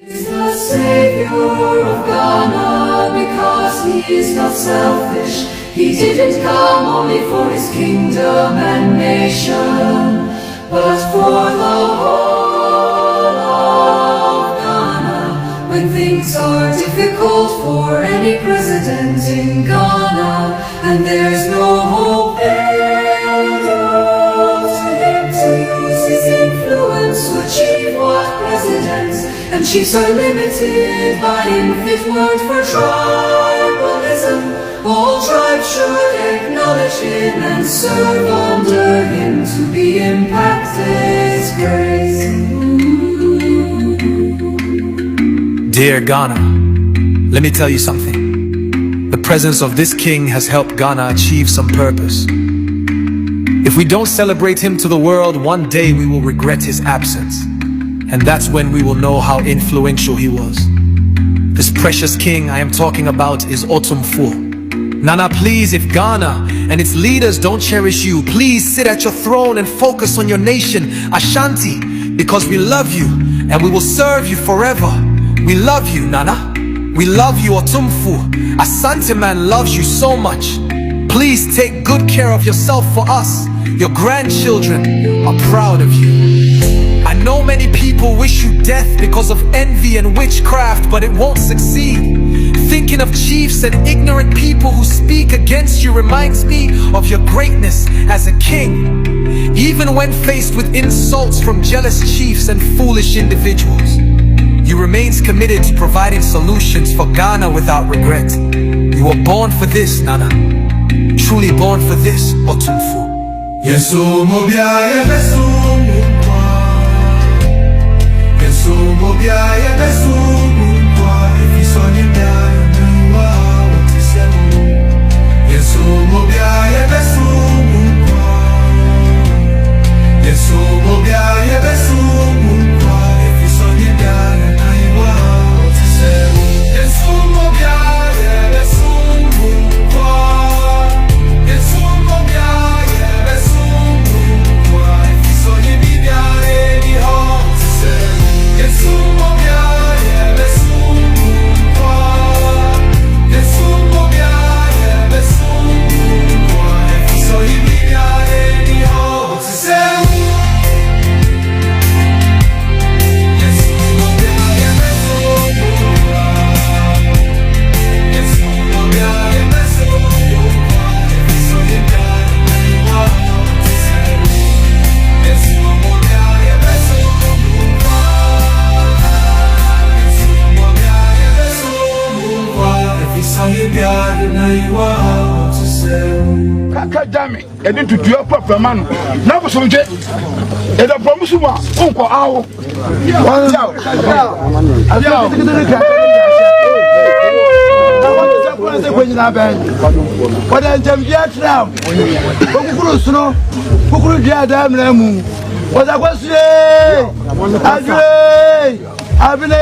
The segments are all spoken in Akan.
He's the savior of Ghana because he is not selfish. He didn't come only for his kingdom and nation, but for the whole of Ghana. When things are difficult for any president in Ghana, and there's no hope in the world, to him to use his influence to achieve what presidents and chiefs are limited by infant word for tribalism. All tribes should acknowledge him and serve under him to be impacted grace. Dear Ghana, let me tell you something. The presence of this king has helped Ghana achieve some purpose. If we don't celebrate him to the world, one day we will regret his absence. And that's when we will know how influential he was. This precious king I am talking about is Otumfuo. Nana, please, if Ghana and its leaders don't cherish you, please sit at your throne and focus on your nation, Ashanti, because we love you and we will serve you forever. We love you, Nana. We love you, Otumfuo. Asante man loves you so much. Please take good care of yourself for us. Your grandchildren are proud of you. I know many people wish you death because of envy and witchcraft, but it won't succeed. Thinking of chiefs and ignorant people who speak against you reminds me of your greatness as a king. Even when faced with insults from jealous chiefs and foolish individuals, you remain committed to providing solutions for Ghana without regret. You were born for this, Nana. Truly born for this, Otumfuo. Yesu mobia yesu mukwa. Yesu mobia yesu mukwa. Ifisoni mia yenuwa watisemu. Yesu mobia yesu mukwa. Yesu mobia yesu mukwa. Ifisoni mia yenuwa watisemu. Yesu mobia yesu mukwa. Yesu mobia yesu mukwa. Ifisoni mia yenuwa watisemu. Yesu mobia yesu mukwa. Yesu mobia yesu mukwa. Ifisoni mia yenuwa watisemu. Yesu mobia yesu mukwa. Yesu mobia yesu mukwa. Ifisoni mia yenuwa watisemu. Yesu mobia yesu mukwa. Yesu mobia yesu mukwa. Ifisoni mia yenuwa watisemu. Kaka jami edi tutu ya papa manu na busonje eda promise wa onko awo yao wada njambia tram okukuru suno kukuru dia da mramu wada kwasue adre abile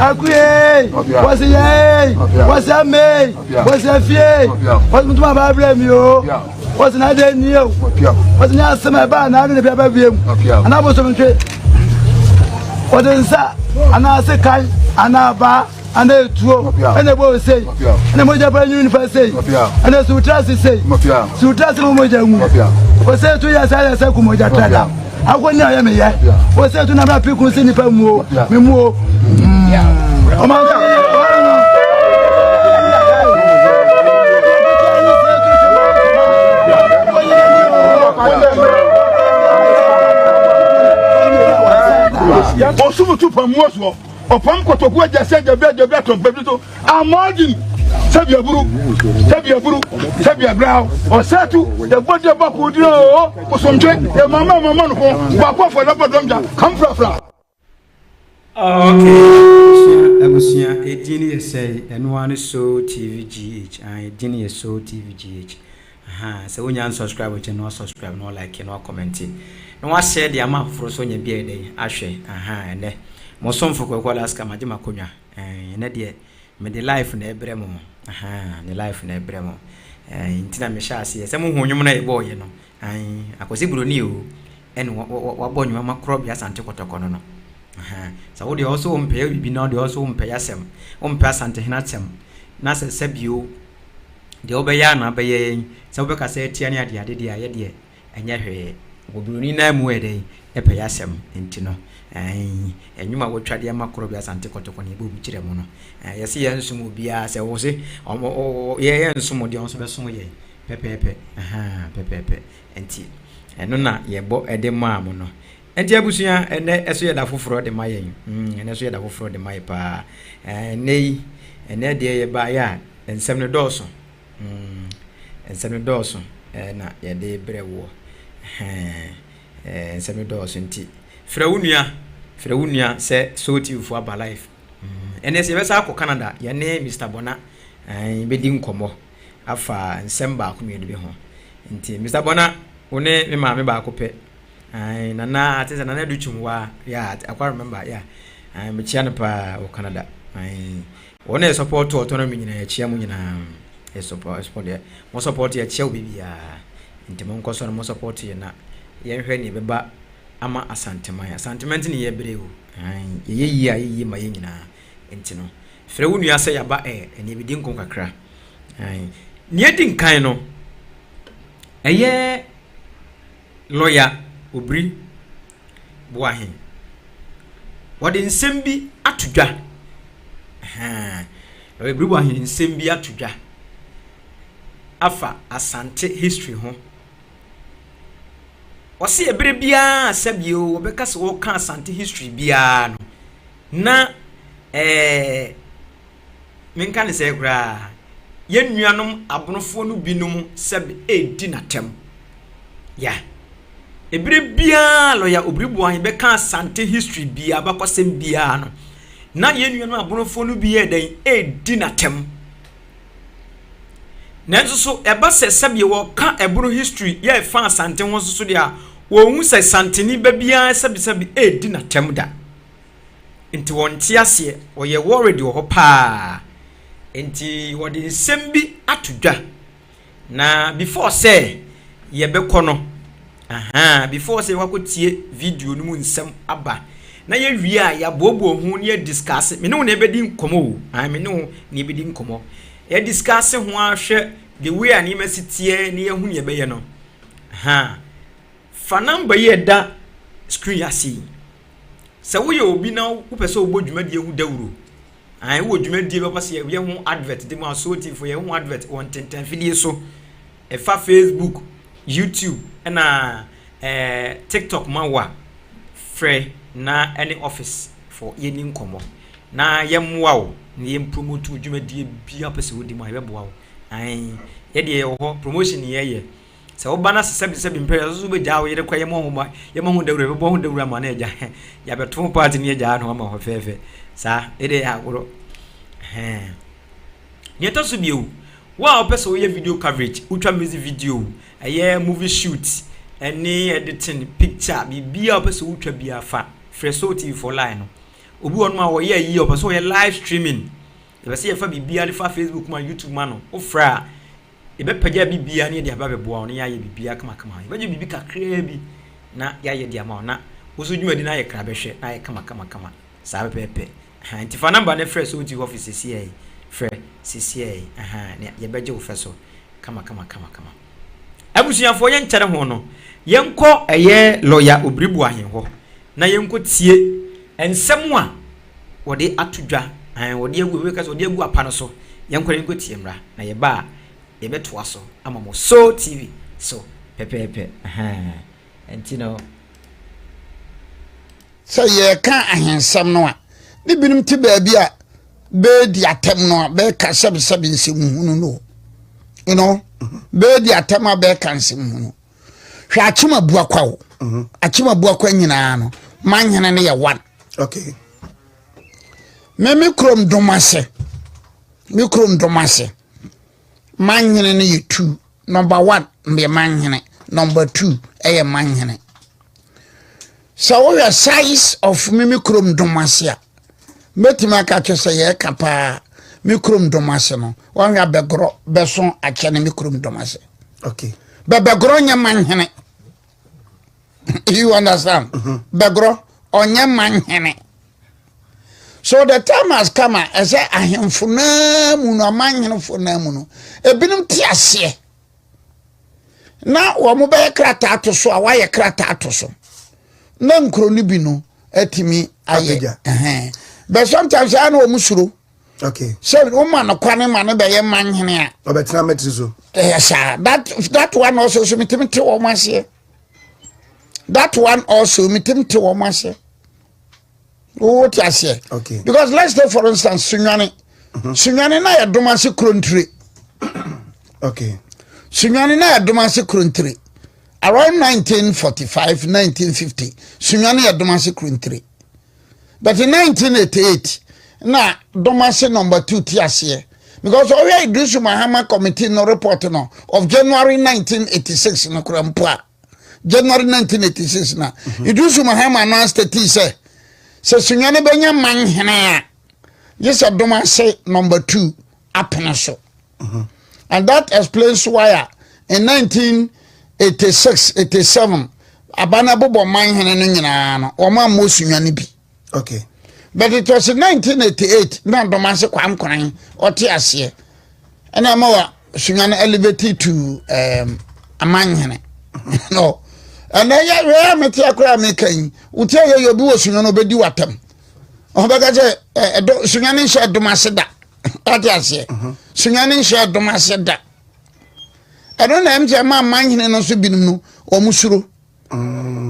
akuye wasiye wasame wasafie wasmutuma babule miyo wasina de niyo wasina sama ba na ne bia ba biem anabo so ntwe wadensa anase kan anaba ana etuo ene bo sei ene moja pa nyuni sei ene sutrasi sei sutrasi mo moja ngu wose tu ya sa kumoja tada akoni ya me ye wose tu na ba piku si ni pa mu me mu o ma osumu tu pa mu oso opam kotoku ajase jabia to bebito amadi sabia brao osatu the body baku dio osomtwe e mama no ko baku for na bodomja come fra. Okay, abusia edini yesay eno ane so tvgh edini yeso tvgh so wonya unsubscribe che no subscribe no like no comment no wa share dia ma foro so nya bia dey ahwe ene mo so mfo kwekwa laska maje makonwa ene de me de life na ebre mo ne life na ebre mo ntina me sha ase se mo honwom na ebo ye no akosi broni o ene wa bonwa makro bia Asante kotoko no So what they also pay be now they also pay yasem Asante hinatem na se sebio de obeya na beye se obeka se tie ne ade de aye de enye hwe obruni na mu ede e pay yasem ntino enwuma wotwade amakoro bi Asante kotoko ne bobu kire mu no yesi ye nsumu bia se wo se ye nsumu de onso beso ye pepepe pepepe enti eno na ye bo ede maamu no enti abusua ene eso ye da foforo de mayen ene so ye da foforo de maye pa nei ene de ye ba ya ensem ne doso ensem ne doso na ye de brewo ensem ne doso enti frewunia se so TV for aba life ene se besa akọ Canada ye ne Mr Bona bedi nkomo afa ensem ba ko miedu be ho enti Mr Bona one me ma me ba ko pe nana atese nana du chumwa ya I remember ya me chia no pa o Canada one support autonomy nyina ya chia mu nyina support ya mo support ya chia obi bia enti mo nkoso no mo support ye na ye hwe ne beba ama asanteman sentiment ne ye breu ye ma ye nyina enti no frewu nua se ya ba ene bi din kon kakra ne edin kan no eye lawyer Obiri Boahen wadi nsem bi atudwa Obiri Boahen nsem bi atudwa afa Asante history ho wasi ebere bia asabio obeka se wo kan Asante history bia no na menka ne se kra ye nuanom abonofo no binom sebe edi natem ya ebere bia lawyer Obiri Boahen be kan Asante history bia bakwasem bia no na ye nuanom abonofo no bia den edi natem nanso so eba se sebe wo ka eburu history ye fa Asante ho so dia wo hu se santeni ba bia sebe edi natem da enti wonte ase oye worried wo pa enti wodi nsem bi atudwa na before say ye bekono before say wakotie video no mu nsem aba na ye wie a ya bobo hu ne discuss me no na ebedi nkomo me no na ebedi nkomo ye discuss ho ahwe the way ani masitie ne ye hu ne be ye no fa number ye da screen asi se wo ye obi na wo pese obo dwumadie hu dawuro wo dwumadie be pase ye hu advert de ma so tifo ye hu advert on tenten fidie so e fa Facebook YouTube na TikTok mawa free na any office for yeni nkomo na yemwa wo na yem promote dwumadie bia pese wo di ma ye boa wo ye de ye ho promotion ye se wo bana sebi mpere so be jawo ye kwa ye mo hu dawura be bo hu dawura ma na eja ya beto party ne eja no ma ho fefe sa ede ya goro ne to so biu wa opese wo ye video coverage ultra music video aye movie shoot any editing picture bibia opese ultra bia fa freso TV for line no obi won ma wo ye yi opese wo ye live streaming e be se ye fa bibia le fa Facebook ma YouTube ma no ofra ebe pagya bibia ne de ababe boa no ya ye bibia kama ebe je bibi kakra bi na ya ye de ama na oso dwumadi na ye kra behwe na ye kama sa pepe nti fa number ne fresh oti office CCA fresh CCA ne ye beje wo feso kama abusuafo ye nkyere ho no yenko eye lawyer Obiri Boahen ho na yenko tie ensem a wode atudwa wode egu we ka so wode egu apa no so yenko tie mra na ye ba ye beto aso amamo so TV so pepe enti no so ye kan ahensem no a ne binum ti ba bi a be di atem no a be ka sebe nsem hunu no you know be di atem a be ka nsem hunu hwa achima bua kwa wo achima bua kwa nyina no manhene ne ye one okay me krom domase manhene ne ye 2 number 1 me manhene number 2 eye manhene so what the size of me krom domase a metima ka twese ye kapa me krom domase no wan ya begro beson akye ne me krom domase okay begro nya manhene you understand begro onye manhene. So the time has come as I am for namu no manhene for namu no. Ebinum ti ase. Na wo mo be krata ato so a wa ye krata ato so. Na nkro ni bi no etimi aye. But sometimes I know musuro. Okay. So woman no kwane man be ye manhene a. Obetina metizo. Yes sir. That one also so mitimti wo mase. That one also mitimti wo mase. What you say? Okay. Because let's take for instance Sunyani. Sunyani na ya domasi krontri. Okay. Sunyani na ya domasi krontri. Around 1945, 1950, Sunyani ya domasi krontri. But in 1988, na domasi number 2 tiasiye. Because we Idris Mahama committee no report no of January 1986 no kurampa. January 1986 na. Idris Mahama announced that he said so Sunyani benya manhene. Yes, domasi number 2 apneso. And that explains why in 1986, 87, abana bobo manhene no nyina no oma mo Sunyani bi. Okay. But it was in 1988 na domasi kwam kwan oti ase. And amawa Sunyani elevated to a manhene. No. And then ya meti akura mekan utia ye yobi wo Sunyani obedi watam. Obaga je Sunyani sha domasi da. Oti ase. Sunyani sha domasi da. Eno na mje ma manhene no so binum no omusuro.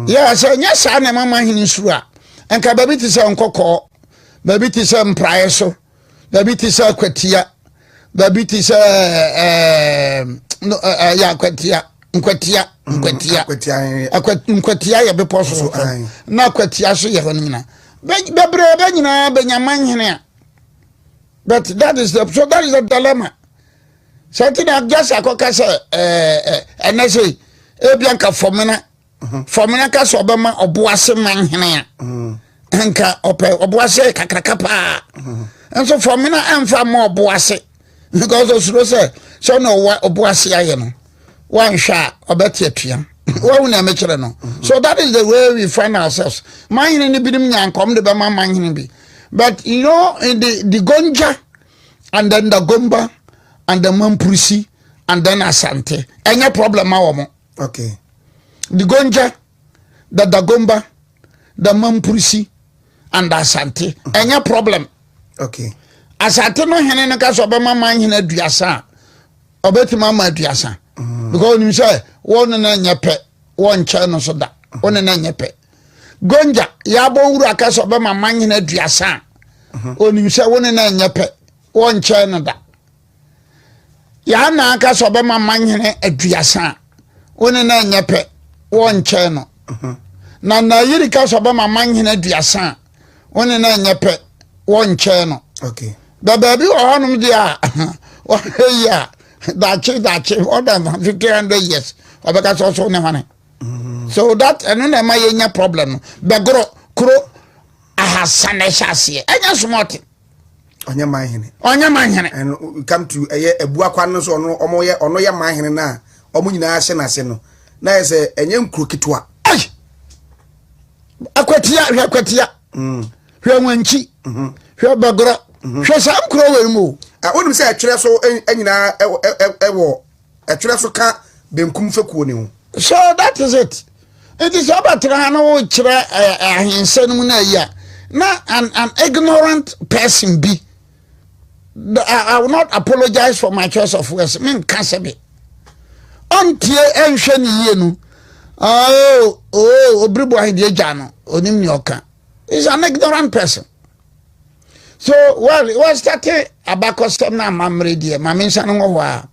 Yeah, so nya sa na ma manhene suro a. Enka baby ti se nkokọ, baby ti se mprae so, baby ti se kwatia, baby ti se ya kwatia, nkwatia ya be poso na kwatia so ye ho nyina. Bebre nyina be nyamanhene a. But that is the dilemma. Something that just akoka say enese ebianka formina ka so obema oboase manhene a. Nka oboase kakraka pa. And so formina amfa mo oboase because osuro say so no oboase aye no. One sha obeti atua. Wa una mekere no. So that is the way we find ourselves. Manhene ni binim nyankom de be manhene bi. But you know in the Gonja and then the Gomba and the Mamprusi and then Asante. Any problem awomo. Okay. The Gonja, the Dagomba, the Mamprusi and the Asante. Any problem. Okay. Asante no hene no ka so be mama hene duasa. Obeti mama duasa. Because you say one na nyepe, one channel so da. One na nyepe. Gonja ya bo wuru aka so be mama hene duasa. Oni say one na nyepe, one channel da. Ya na aka so be mama hene aduasa. One na nyepe, one channel. Na yiri ka so be mama hene aduasa. One na nyepe, one channel. Okay. The baby or hanum dia. Yeah. That's more than 100 years. Because also never. So that and then my problem. Begro kro ahasane shase. Enya smart. Onya manhene. Onya manhene. And we come to a buakwa no so no omoye ono ye manhene na omo nyina ahye na se no. Na ye se enye nkro kitwa. Ai. Akwatia. Hwe wanchi. Hwe begro. Hwe sam kro we mu. Wonim say atwere so anyina ewo atwere so ka benkum fekuo ne ho. So that is it. It is about no kire ahinsanum na ya. Na an ignorant person be. I will not apologize for my choice of words. Mean kasabe. Ontie enhwe ne ye nu. Obiri Boahen de jano onim ni oka. Is an ignorant person. So well, it was started about custom na mamre die. Maminsa no wa.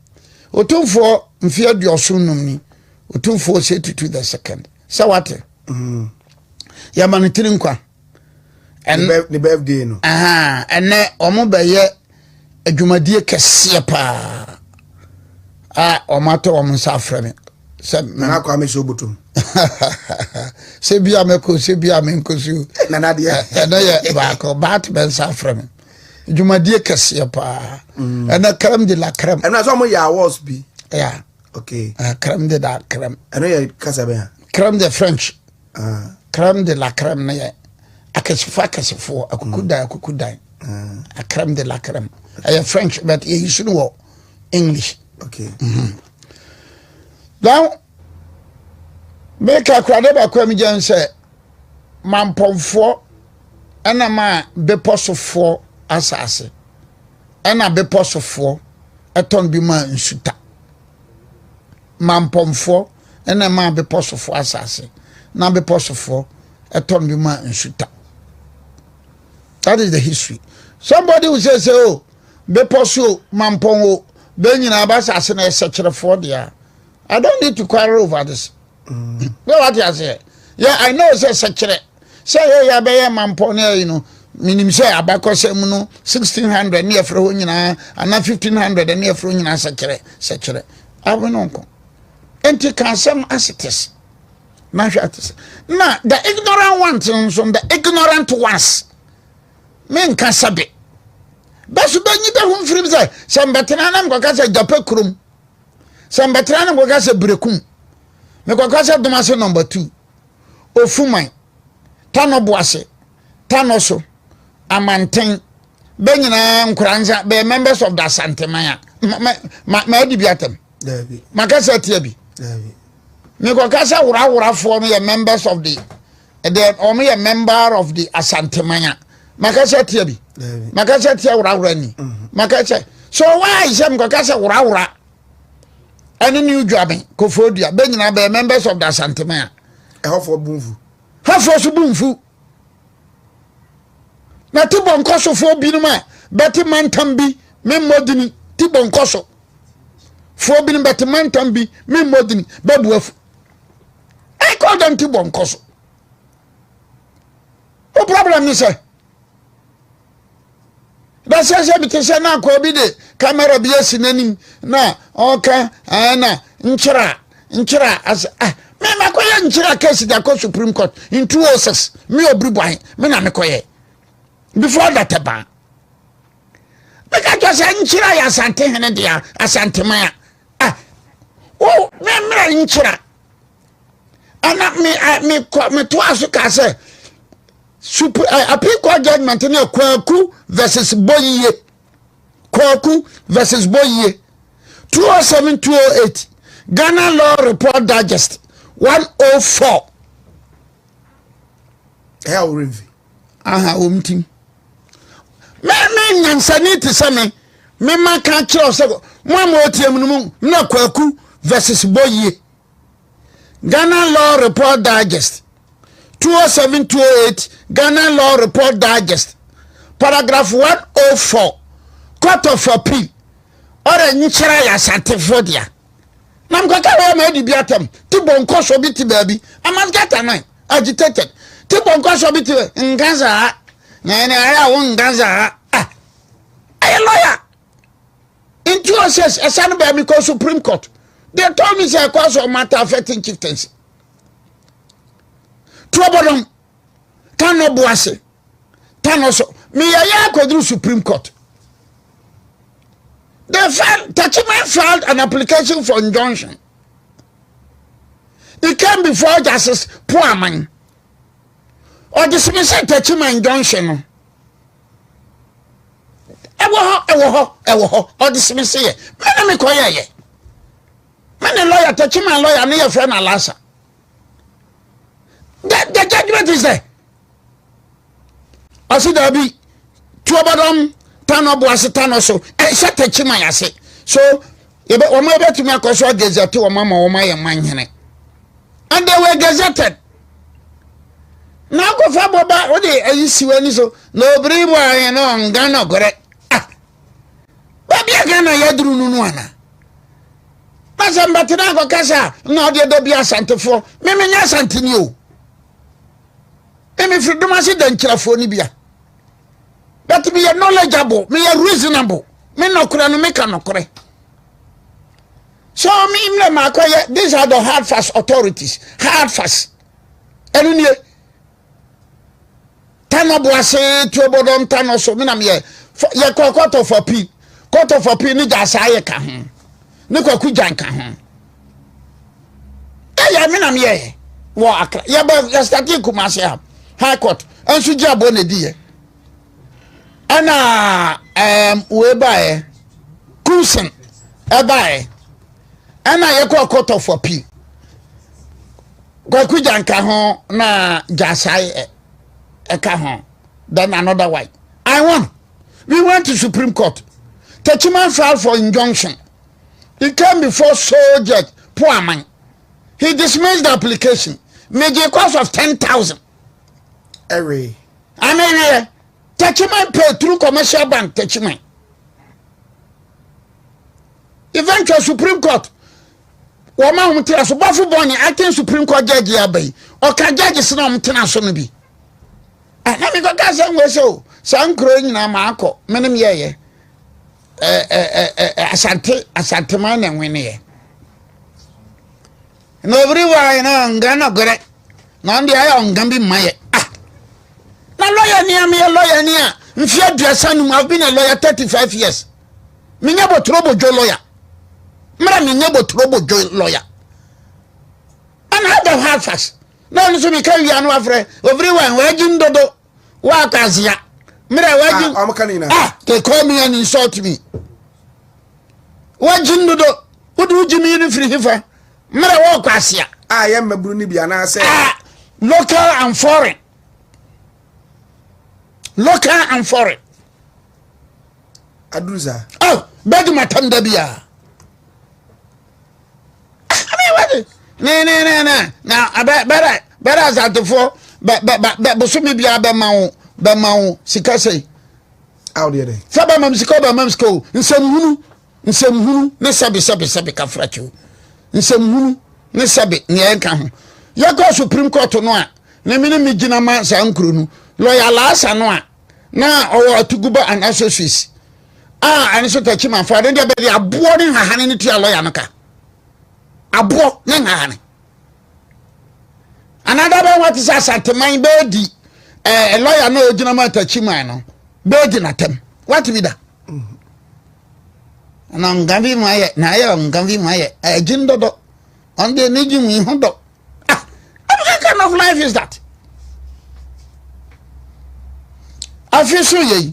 Otumfo mfia diosunum ni. Otumfo say to the second. So what? Ya manitiri nkwa. And the birthday no. And omo beye adwumadie kese pa. Omato omunsa afreme. Se na kwa me so botum. Se bia meko se bia menkosu. Na de na ye ba ko bat ben sa afreme. Adwumadie kese pa. And crème de la crème. And so mo ya was bi. Yeah. Okay. Crème de la crème. And you kasabe. Crème de French. Crème de la crème na ye. akasifo akukudan a crème de la crème I French but you should know English. Okay. Now make a crowd ba kwa mi jan say mampomfo ana ma beposofo asase ana beposofo eton bi ma nsuta mampomfo ana ma beposofo asase na beposofo eton bi ma nsuta. That is the history. Somebody will say oh beposo mampongo benyina abasase na esecherefo dia. I don't need to quarrel over this. No, what you say? Yeah, I know say sechere. Say yeah be mampone you know. Minim say abako say mu no 1600 near fro nyina and 1500 near fro nyina sechere. Abononko. Enti kan sem asites. Na hwatis. Na the ignorant ones from the ignorant ones. Men kan sabe. Basu banyi be hu mfrim say sembetena na mkoka say jape krum. Sembetena na mkoka say brekum. Mkoka say domase number 2. Ofuman. Tano boase. Tano so. Amanten. Benyina nkranza be members of the Asante-maya. Ma edi biatem. David. Makasa tiabi. David. Mkoka say wura for me members of the a member of the Asante-maya. Makasa tiabi. Makasa tia wura ni. Makasa. So why is him mkoka wura? Any new job Kofodia benyina be members of the Asante-maya. Ehofo bunfu. Hafo so bunfu. Na tibon koso fo binuma beti mantambi me modini tibon koso. Fo bin beti mantambi me modini babuafu. I call them tibon koso. No problem is that's why we say na ko bi de camera bi asinanim na oka na nchira as me makoye nchira case da ko Supreme Court in 206 me Obiri Boahen me na mekoye before that ba because say nchira ya Asante hene dia Asante-maya oh me nchira ana me to aso ka say super appeal court judgment na Kwaku versus Boye. Kwaku versus Boye. 207-208 Ghana Law Report Digest 104. How review? Umtim. Me nyansani te se me ma kan kire se mo otiam no na Kwaku versus Boye. Ghana Law Report Digest 207-208 Ghana Law Report Digest paragraph 104 Court of Appeal ora nchira ya Asante dia nam kwaka we ma di biatam ti bonko so bi ti baabi amagata nan agitated ti bonko so bi ti ngaza na aya wo ngaza ay lawyer in 206 esanu ba mi ko Supreme Court they told me say cause of matter affecting chieftaincy Trouble Tano boase. Tano so. Me ya kodru Supreme Court. Tachiman filed an application for injunction. It came before Justice Boahen. Or dismiss Tachiman injunction. Ewo or dismiss it. Me koye ye. Me lawyer Tachiman lawyer na your friend Alasa. The judgment is there. I see there be two abadom tano boase tano so set chima yase. So you be omo be to me akoso gazette o mama o ma ye manhene. And they were gazetted. Now go fa boba o de ayisi wani so no Obiri Boahen no ngana gore. Ba bia gana yadru nunu ana. Masamba tina go kasa no de do bia Asantefo. Me nya Asante ni o. Me freedom as the nchirafo ni bia. But me knowledgeable, me reasonable. Me no kura no me kan no kure. So me makoye these are the hard fast authorities. Hard fast. Enunye. Tano boase to bodom tano so me na me ye court of appeal. Court of appeal ni jasa ye ka ho. Ni Kwaku jan ka ho. Ya me na me ye. Wo akra. Ya ba ya start Kumasi High Court. enso gya bo na die ana we bae kusen ebae ana yekọ court of appeal kwaku janka ho na jasai eka ho then another way we went to Supreme Court. Techiman filed for injunction. He came before sole judge poor man. He dismissed the application. Made a cost of 10,000. Every. Techiman paid through commercial bank. Techiman. Eventually Supreme Court. Woman mutira so bafu boni akin Supreme Court judge yabai. O ka judge sina mutira so no bi. Na mi ko ka say we so sankro nyina ma akọ menem ye asante man na nwene ye no Obiri Boahen na ngana gore na ndi ayo ngambi maye na lawyer ni am ye lawyer ni a mfi aduasa nu I've been a lawyer 35 years minya botrobo jo lawyer mra minya botrobo jo lawyer and I don't have fast na nso mi ka wi anu afre Obiri Boahen wa jindodo wa kazia mira wajin they call me and insult me wajin do wodu jimi ni free hifa mira wo kwasia ya maburu ni bia na say local and foreign aduza beg matanda bia what no better as at for but so me bia be ma Bamau sikase out there saba mam siko ba mam siko nsem hunu ne sabe kafracho nsem hunu ne sabe ne enka ho yakọ Supreme Court no a na mini mi gina ma sankro nu lawyer laasa no a na owo atuguba an associates ani so Techiman fa de be de abo ne hahane ne tia lawyer no ka abo ne hahane another one what is Asante man be di a lawyer no ojina Techiman no be na tem what be that na ngambi maye na ya ngambi maye jindodo on the niji mu hodo what kind of life is that afiso ye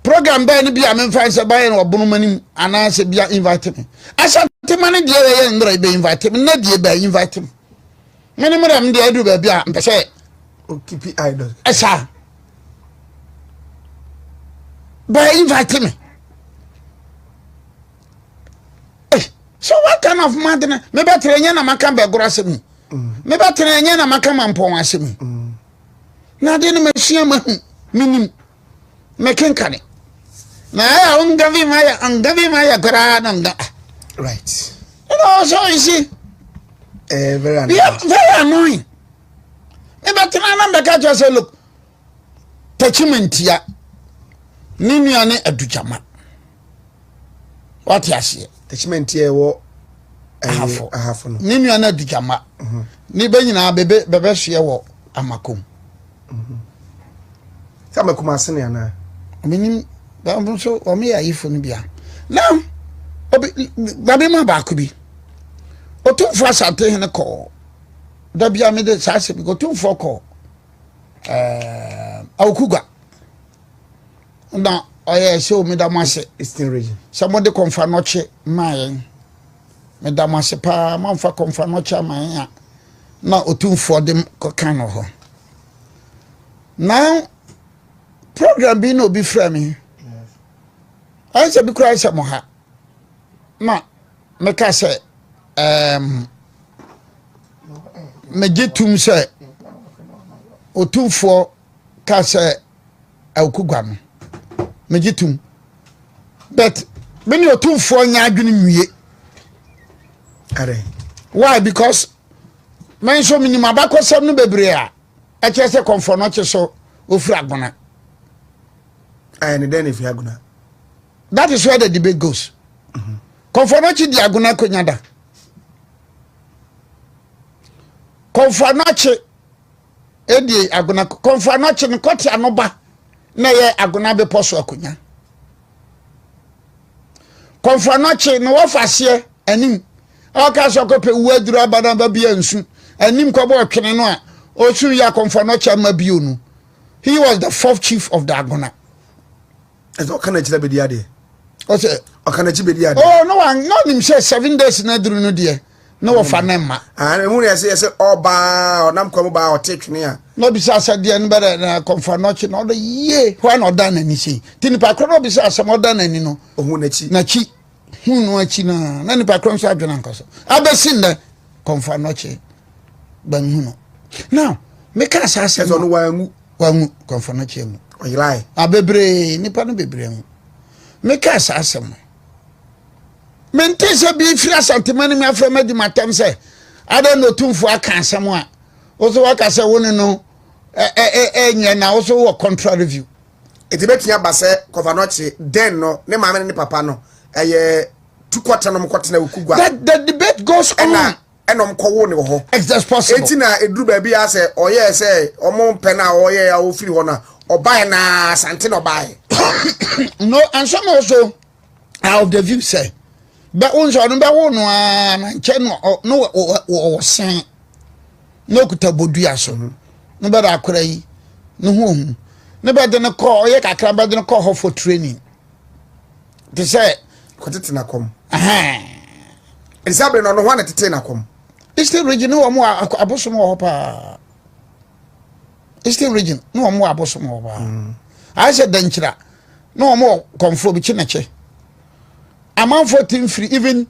program ba ni bia me fa se ba ye no Bonoman ana se bia invite me Asante man de ye ndra be invite me na de ba invite me mene mura me de adu ba bia mpese o keep idol esa ba invite me. So what kind of madness? Me better na maka be gorase mu. Me better na maka mampon ase mu. Na de no machia ma minim. Me kenkane. Na ya ungavi maya gra na nga. Right. You know, so you see. Very annoying. Yeah, very annoying. Me better na be ka just say look. Techiman tia. Ni nuane adujama. What you see? Techiman tia wo ahafo no. Ni nuane adujama. Ni be nyina bebe hye wo amakom. Sama kuma sene ana. Minim ba so o me ayifo no bia. Now, babe ma ba ko bi. Otumfo Asante hene ko. Da bia me de sase bi otumfo ko. Awukugwa. Na oye show me da mase Eastern region. Somebody confirm noche my me da mase pa manfa confirm noche my na otumfo dem kan no ho. Now program bi no bi fra me. I say bi cry say mo ha. Na me ka say me gitum say otumfo ka say Awukugwa no mejitum but many otumfo nya adwene nwie are why because men so minima bakosem no bebre a chese comfort no cheso ofura agona and then if you agona that is where the debate goes comfort no chi di agona konyada comfort no chi edi agona comfort no chi nkoti anoba na ye agona be poso akonya konfanoche no wafase anim aka so kope waduru abada ba bia nsu anim ko bo twene no a osu ya konfanoche ma bio nu He was the 4th chief of the Agona. And what can I tell you? What's it? Can I tell you? Oh, no one, not him say 7 days in Adruno, dear. No fanema. And when I say, Oba or Namcoba or take near. No, besides, I didn't better confirm not in order. Yea, why not done anything? Tinipacro, besides some more done any no. Oh, Nachi. Who know China? None Pacron Sergeant Uncle. I've seen the confirm not. But now, make us ask on one confirm not. Or you lie. A bebre, Nippon bebre. Make us ask him. Maintain a be free Asante me after me my time say. I don't know too for I can somewhere. Also, I can say, one no, now also a contra review. It's a bit near Basse, Covanoche, then no, ne mamma and papa no. A 2/4 no quarter Kugwa. The debate goes on. And I'm calling ho. It's possible. Etina a drew baby, I say, or yes, say, or mon penna, or yeah, or free honor, or buy na Santino buy. No, and some also out of the view say. But once I remember one and channel no or saying no kutabudia so. No better I could no home. No better than a call, yet I can't better call her for training. They say, what it's not come. Aha. It's happening on 1 at 10 come. It's still region, no more a bosom hopper. It's still region, no more a bosom hopper. I said, Denchra, no more conform chinache. A man 14 free, even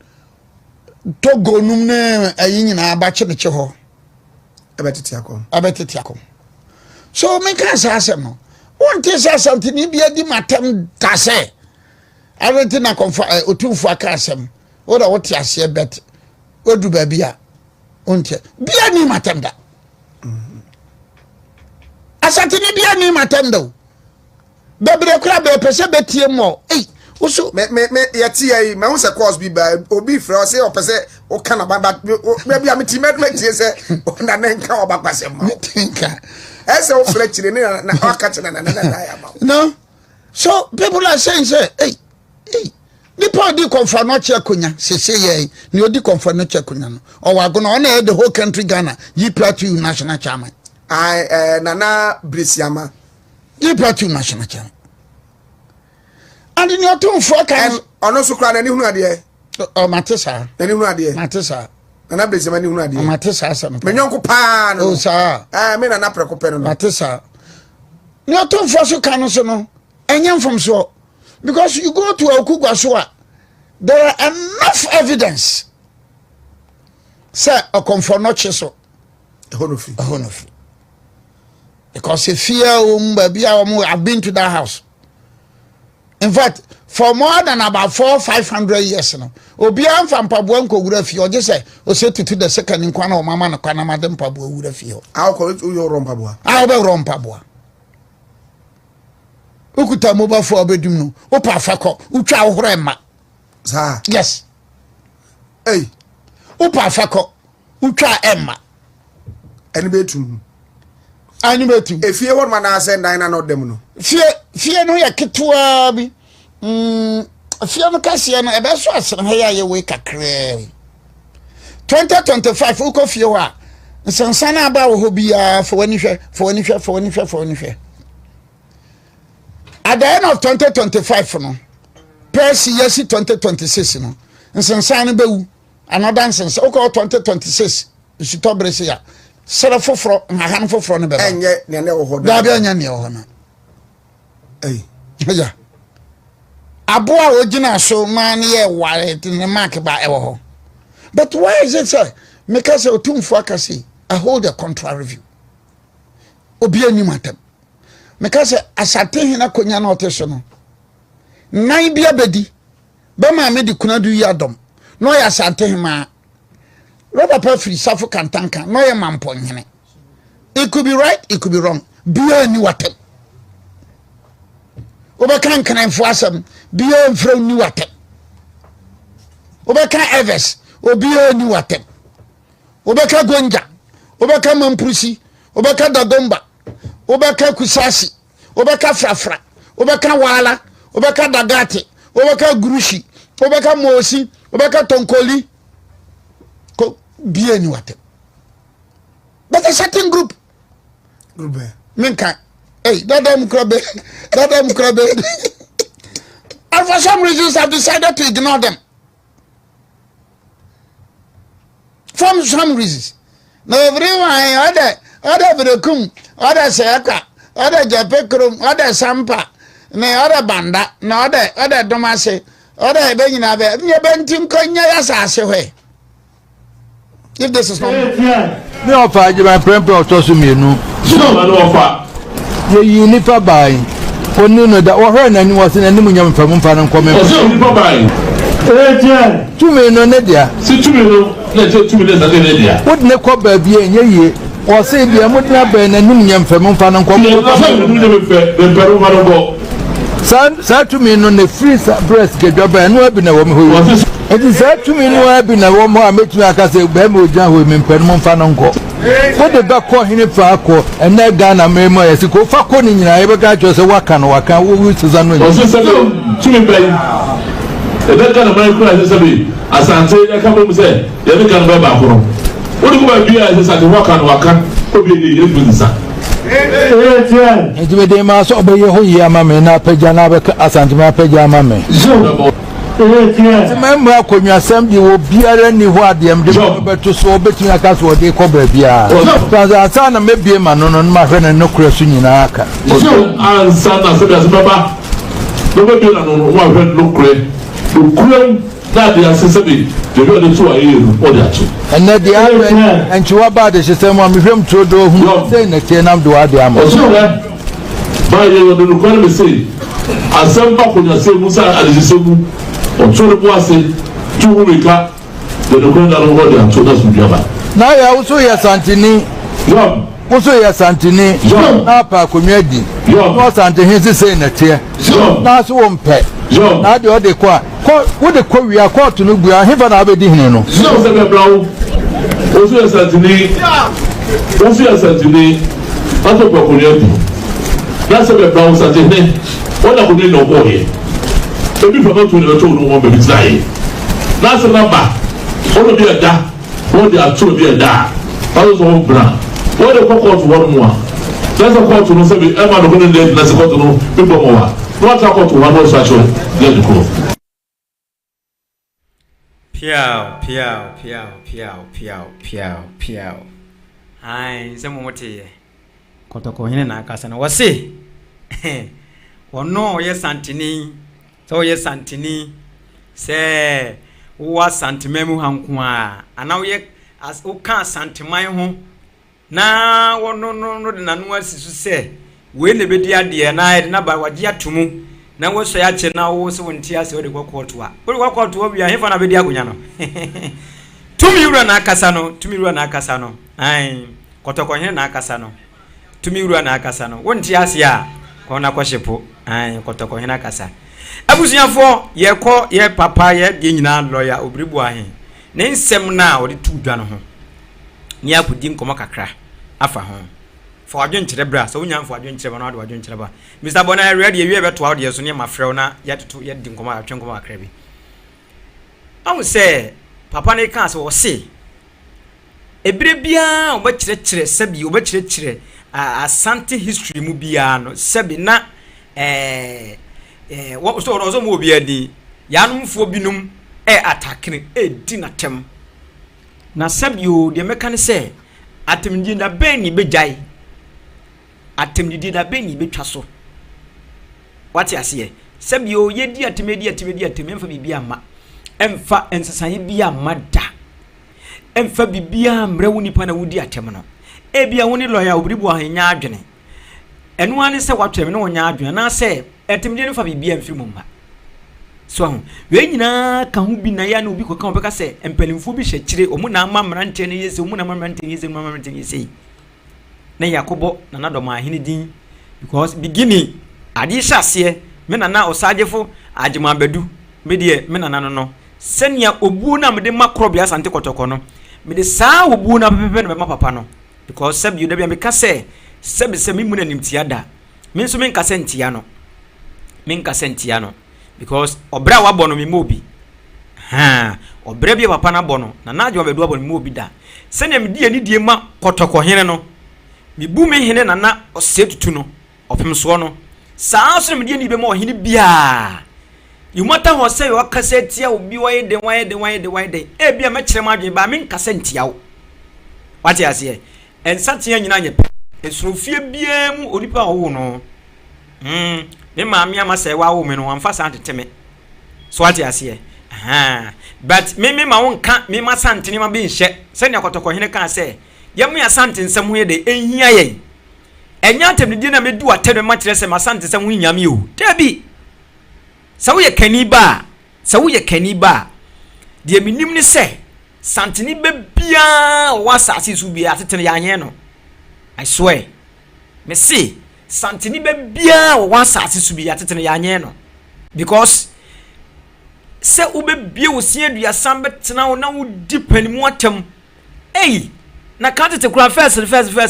Togo numne a yin a batch in the choho. I bet it's Yakom. I bet it's Yakom. So make us ask him. One thing says something, he be a dimatem tase. I don't think I confirm or 2 for a casem. What you say, bet. What do baby? Unte. Be a new matenda. Asante be a new matendo. Baby, the crab, a percebet more. Hey. Also, me yeti my own course be by obi frɛ say o pese o kana ba maybe am teammate make say na nenka o ba kwase ma tinka ese o frɛ chire na aka chire na ya ma no. So people are saying say hey nipa di confirm no che konya say ye ni odi confirm no che konya no o wa go no na the whole country Ghana yi plateau national chairman nana brisiama yi plateau national chairman. And in your two forecast, or no so cry any who are there. Oh, Matissa, any who are there. Matissa, and I believe many who are there. Matissa, my uncle Pan, oh, sir, I mean an apple pen. Matissa. No two for so canosono, and young from so. Because you go to Okugwasua, there are enough evidence. Sir, a comfort not so. A honofi. Because if fear, baby, I've been to that house. In fact, for more than about 400-500 years now, Obian from Pabuan Kografi, or just say, or say to the second in Quano, Mamma, Quana, Madam Pabu would have feel. I'll call it your Rompabua. I'll be Rompabua. Ukuta mobile for Bedum, Opa Fako, Ucha Rema. Yes. Hey, Opa Fako, Ucha Emma. And bedroom. Animating. If you want man, I send I know them. Fear no ya kitua bi. Fear no kasia no ebe so asem ha ya we kakra. 2025 uko fie wa. Nsansana aba wo bia for wani hwe. At the end of 2025 no. Percy yesi 2026 no. Nsansana bewu. Another nsansa uko 2026. Shitobrese ya. Sera foforo na han foforo ne beba. Enye ne wo ho. Da bia nya ne wo na. Hey. Yeah. Aboa ogina so man ye ware ne mark ba e wo ho. But why is it sir? Make us otumfo akase. I hold a contrary view. Obi ani matam. Make us Asante hina konya na oteso no. Nan bia bedi. Ba ma me di kunadu yadom. No ya Asante hima. Robert Perfrey Safu Kantanka, no ya mampo nyene. It could be right, it could be wrong. Biya ni watem. Oba kan kan enfuasam, biya mfra ni watem. Oba kan Evers, obiya ni watem. Oba ka Gonja, oba ka Mamprusi, oba ka Dagomba, oba ka Kusasi, oba ka Frafra, oba ka Wala, oba ka Dagate, oba ka Gurushi, oba ka Mosi, oba ka Tonkoli. Bien watem. But a certain group. Group. Minka Hey, that them crabbe. And for some reasons, I've decided to ignore them. For some reasons. Now, everyone, other Vidakum, other Seaka, other Japekrum, other Sampa, no other Banda, no other Domase, other Beninabe, Bentim Konya Yasase. If this is not. Me offer you my friend to so me no. No offer. You nipa buy. Onu no da wo hwe na ni wose na ni munyam fam mfa no nkome. O se nipa buy. Tumi no ne dia. Si tumi no na je tumi de zade ne dia. Wo ne ko ba bi enye ye. O se dia mo dina ba na ni munyam fam mfa no nkome. Sa tumi no ne free breast ke dwa no abi na wo me ho. Eti sa tumi no abi na wo mo ametu aka se ba me ojan ho me mpa no mfa no nko. What the back call him for Ako and that Ghana memo as you go for calling in I ever got you as a wakan who is an that kind of micro Asante, I come home say, you never can remember. What do you be as a wakan who be the son? It will be mass obey your Yamame, not Pejana Asante Pejamame. Remember, when you assembly will be any what the MD to so between a cast what they cover Bia. Sana may be a man on my friend and no question in Aka. And Sana said as Baba, nobody on one friend look great. The cream that the assembly, the other two are here or the two. And that the other and Chuaba, the system on him to do who say the Tianam do Adiamo. By the requirement say, Assemble when you say Musa and the same. Ọtụrụ bụasị tuwu mika the Uganda over there to us Mujaba. Now you also hear Santini. Yom. Also hear Santini. Yom. Apa kumedi. Yom. No Santini say na tie. Yom. Na so wompe. Yom. Na de ode kwa. Wo de kwa wi akọ no bua hefa na abedi hene no. So se be brawo. Also hear Santini. Also hear Santini. Ato kwa kumedi. Na se be brawo Santini. Wona kumedi no ko here. Ebi fama to the told no one baby die. That's a number. What be a da? What they are told be a da? That was all brand. What the call to one more. That's a call to no say Emma no go dey that's a call to no people more. Not a call to one more such one. Get the call. Piao. Ai, sema mote. Kotoko hine na akasa na wase. Ono ye Santini. So yes Santini say wa santimemu hankwa ana ye as o kan santiman ho na wono no de nanu asisu say we ne bedi ade na ye na ba waje atomu na wo so ya che na wo so wonti ase wo de kokoto a wo de kokoto wi a hefa na bedi akonya no tumi wura na akasa no ai kotokonye na akasa no tumi wura na akasa no wonti ase a ko na kwahyepo ai kotokonye na akasa abusuafo ye papa ye de nyina lawyer Obiri Boahen ne nsem na o de tu dwa no ho ni akodi nkomo kakra afa ho fo adwenkyere bra so wonya fo adwenkyere ba na de adwenkyere ba Mr. Bona ready ye beto awde so ne mafrɛ na ye toto ye di nkomo atwe nkomo akra bi am say papa ne kan so wo se ebire bia obakyerɛkyerɛ sabi obakyerɛkyerɛ Asante history mu bia no sabi na what so no mo bia di yanumfo binum attack di natem na sabio de meka say atemdi na ben ni bejai atemdi na ben ni betwa so what ya say sabio ye di atemedi emfa bibia ma emfa ensesan bia ma da emfa bibia mre woni pa na wodi atem no bia woni lawyer Obiri Boahen nya adwene enu ane se watwem ne wonya adwene na se etimde no fa bibia mfiri mu ma so we nyina ka hu bi na ya na obi ko ka obeka se empanimfo bi hyekyire omu na amamra nte ne yese omu na amamra nte ne yese amamra nte ne yese na Yakobo na nadoma ahene din because beginning ade hyase me na osagefo agema bedu me de me na no senia obu na me de makrobia Asante kotoko no me de saa obu na pepe na me papa no because sabi da bia me ka se sabi se me mu na nimtia da me nso me nka se ntia no because obra wa bono me mobi obra bia papa na bono na adwo bedu abono me mobi da senia me die ni die ma kotoko hene no me bu me hene na osetutu no opem so no saa so me de ni be ma ohene bia you matter what say you kasa tia obi why de e bia me kire ma adwen ba me nkasa ntia wo what you say en satia nyina nye esrofie bia mu onipa wo no me ma me ama say wa wo me no amfa sa teteme so what you say but me ma won ka me ma santene ma be nhye se ne akotoko hene kan say yemu ya sante nsem ho ye de ehia ye enya atem di na me du atebe ma kire se ma sante nsem ho nyame o dabi sa wo ye kaniba de minim ne se santene be bia wa sase su bia tetene ya anye no I swear me see santene be bia wa sase su bia tetene ya anye no because se ube bia wo sie dua sambe tena wo na wo di panimu atem na kante te kura first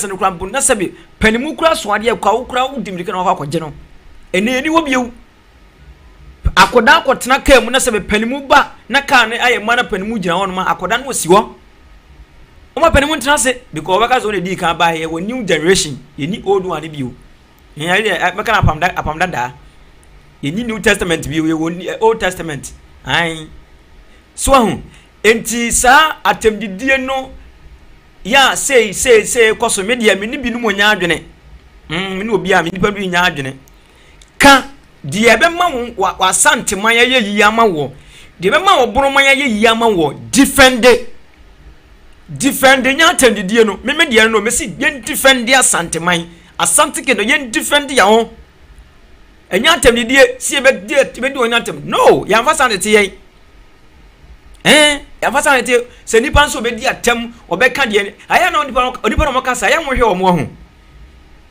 no kura bu na sabi panimu kura so ade kwa wo kura wo dimrike na wo akwaje no eni wo biewu akoda akotena ka mu na sabi panimu ba na ka ne aye mana panimu gina wo no ma akoda no si wo o ma panimu ntena se because waka zo ne di ka ba ye wo new generation ye ni old one biewu ye maka na apamda da ye ni new testament biewu ye wo old testament ai so hu enti sa atemdidie no ya say koso media me ni bi no mo nya adwene me ni obi a me nipa bi nya adwene ka de ebe ma wa sante man ya yi ama wo de ebe ma wo boro man ya yi ama wo defend nya atemdidie no me media no me si yen defend ya sante man asante ke no yen defend ya ho enya atemdidie si ebe di onya atem no ya fa sante tie ya fa sante tie se nipa nso be di atem obeka de aya na onipa no maka sa ya mohwe o mo ho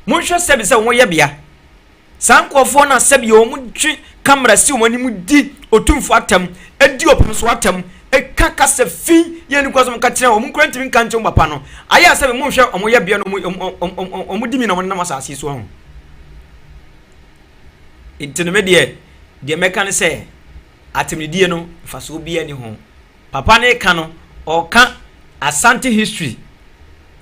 monhwe sebe se wo ye bia sankofo na sebe o mu twi camera si o ni mu di otumfo atem edi opem so atem kaka se fi ye ni kwaso mka kire o mu kwantimi kanche mbapa no aya sebe monhwe o mo ye bia no o mu di mi na mo na masase so ho intinomedie de meka ne se atemnidie no faso bia ni ho papa ne ka no o ka Asante history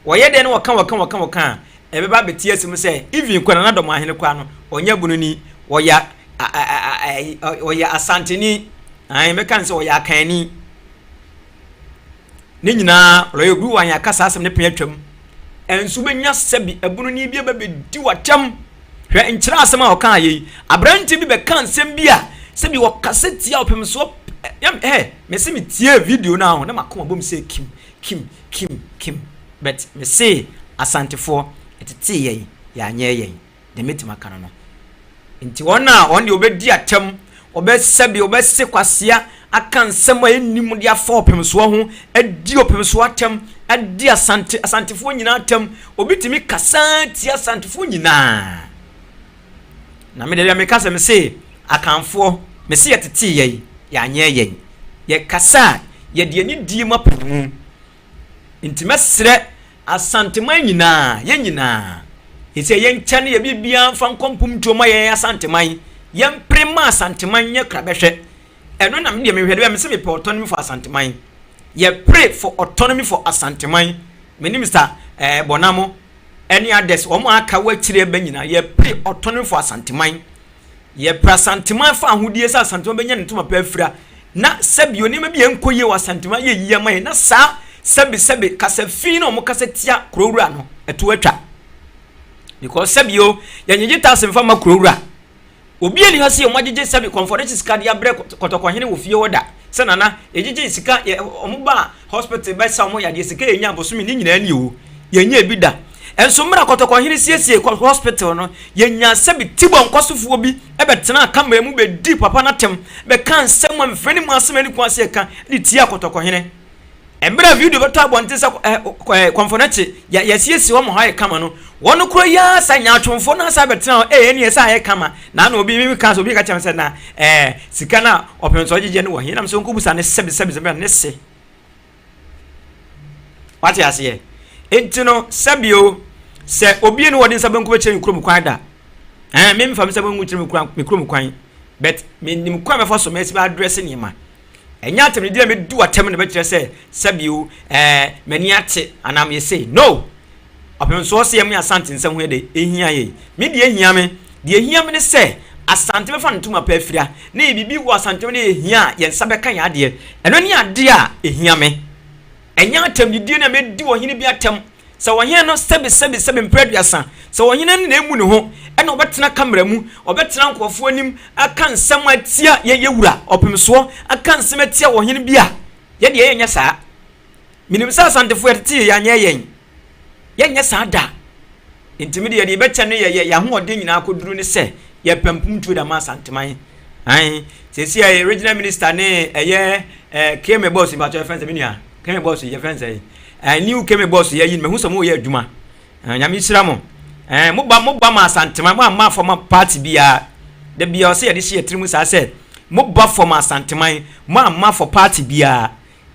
woye de ne waka ebeba betie sim se even kwana na domo ahene kwa no onya bunu ni oya Asante ni ai meka ne se oya akan ni ne nyina roye gu wan ya kasa asem ne pe atwam ensu benya sebi ebunu ni bia be di watam hwe nkyira asem a oka ayi abranti bi be kan sem bia sebi wo kaseti a opem so me se me tie video na na makoma bom se kim but me se Asante for etete ye ya nye ye de metima kana no nti wona on de obedi atem obesebi obese kwasea aka nsem a enim de afa opem so ho adi opem so atem adi Asante for nyina atem obitimi kasa ti Asante for nyina na me de me kasa me se akanfo me se etete ye ya nye ye ye kasa ye de ni die mapu nti mesre Asante man nyina ye nyina ese ye nkyane ye bibia fa nkompum toma ye Asante man ye mprema Asante man ye krabehwe eno na me de me hwede me se me pe autonomy for Asante man ye pray for autonomy for Asante man me ni Mr Bonamo any others omo aka wa kire ba nyina ye pray autonomy for Asante man ye pra Asante man fa ahodie sa Asante man benya ntoma pa afira na sabi oni ma bia nkoye wa Asante man ye yiya man na sa sebe kasa fi no mo kasa tia kurowura no eto atwa because sebio ya nyegita asemfa ma kurowura obi eli hase mo agege sebe conference card ya bre kotoko hene wo fie woda se nana egege sika omuba hospital ba sa mo ya de sika enya bosomi ni nyina ani o yenya bi da enso mra kotoko hene siesie hospital no yenya sebe tibon kosofuo bi ebetena kamera mu be di papa na tem be kan semwa mfani mu asemani kwa se ka ni tia kotoko hene embra video beto abonte sa konfonate ya siesi wo mo ha kama no wono kro ya sa nya atwomfo na sa betena eni sa ha kama na obi mi ka so obi ka chama se na sika na openso jeje ne wo hi na so nkobusa ne sebe ne se wati ase entino sabio se obi ne wodi nsabe nko beche mikro mkwan da me mfa me sebe mikro mkwan but me nim kwa me fo so me se ba address ni ma enya atem de me du atem ne be kire se sabio mani ate anam ye say no opem so se yam Asante nsem ho de ehia ye me de ehia me de ehia me ne se Asante me fa ntuma pa afira na bibi wo Asante me de ehia ye nsa be kan ya de eno ne ade a ehia me enya atam di na me di wo hene bi atam se wo hene no sebe mpraduasa se wo hene na emu ne ho ena obetena kamera mu obetena nkofo anim aka nsem atia ye wura opem so aka nsem atia wo hene bia ye de ye nya saa minim sa Asante fo ete ya nya yen ye nya saa da intimi de becha no ye ho ode nyina akoduru ne se ye pampum tu da ma Asante man ai sesi ya regional minister ne eye keme boss ba to friends me nia keme boss ye friends ai new keme boss ye yin me hu so mo ye adwuma nyame sira mo mo ba ma Asante man ma for ma party bia de bia o se ye de she trimu sa se mo ba for ma Asante man ma for party bia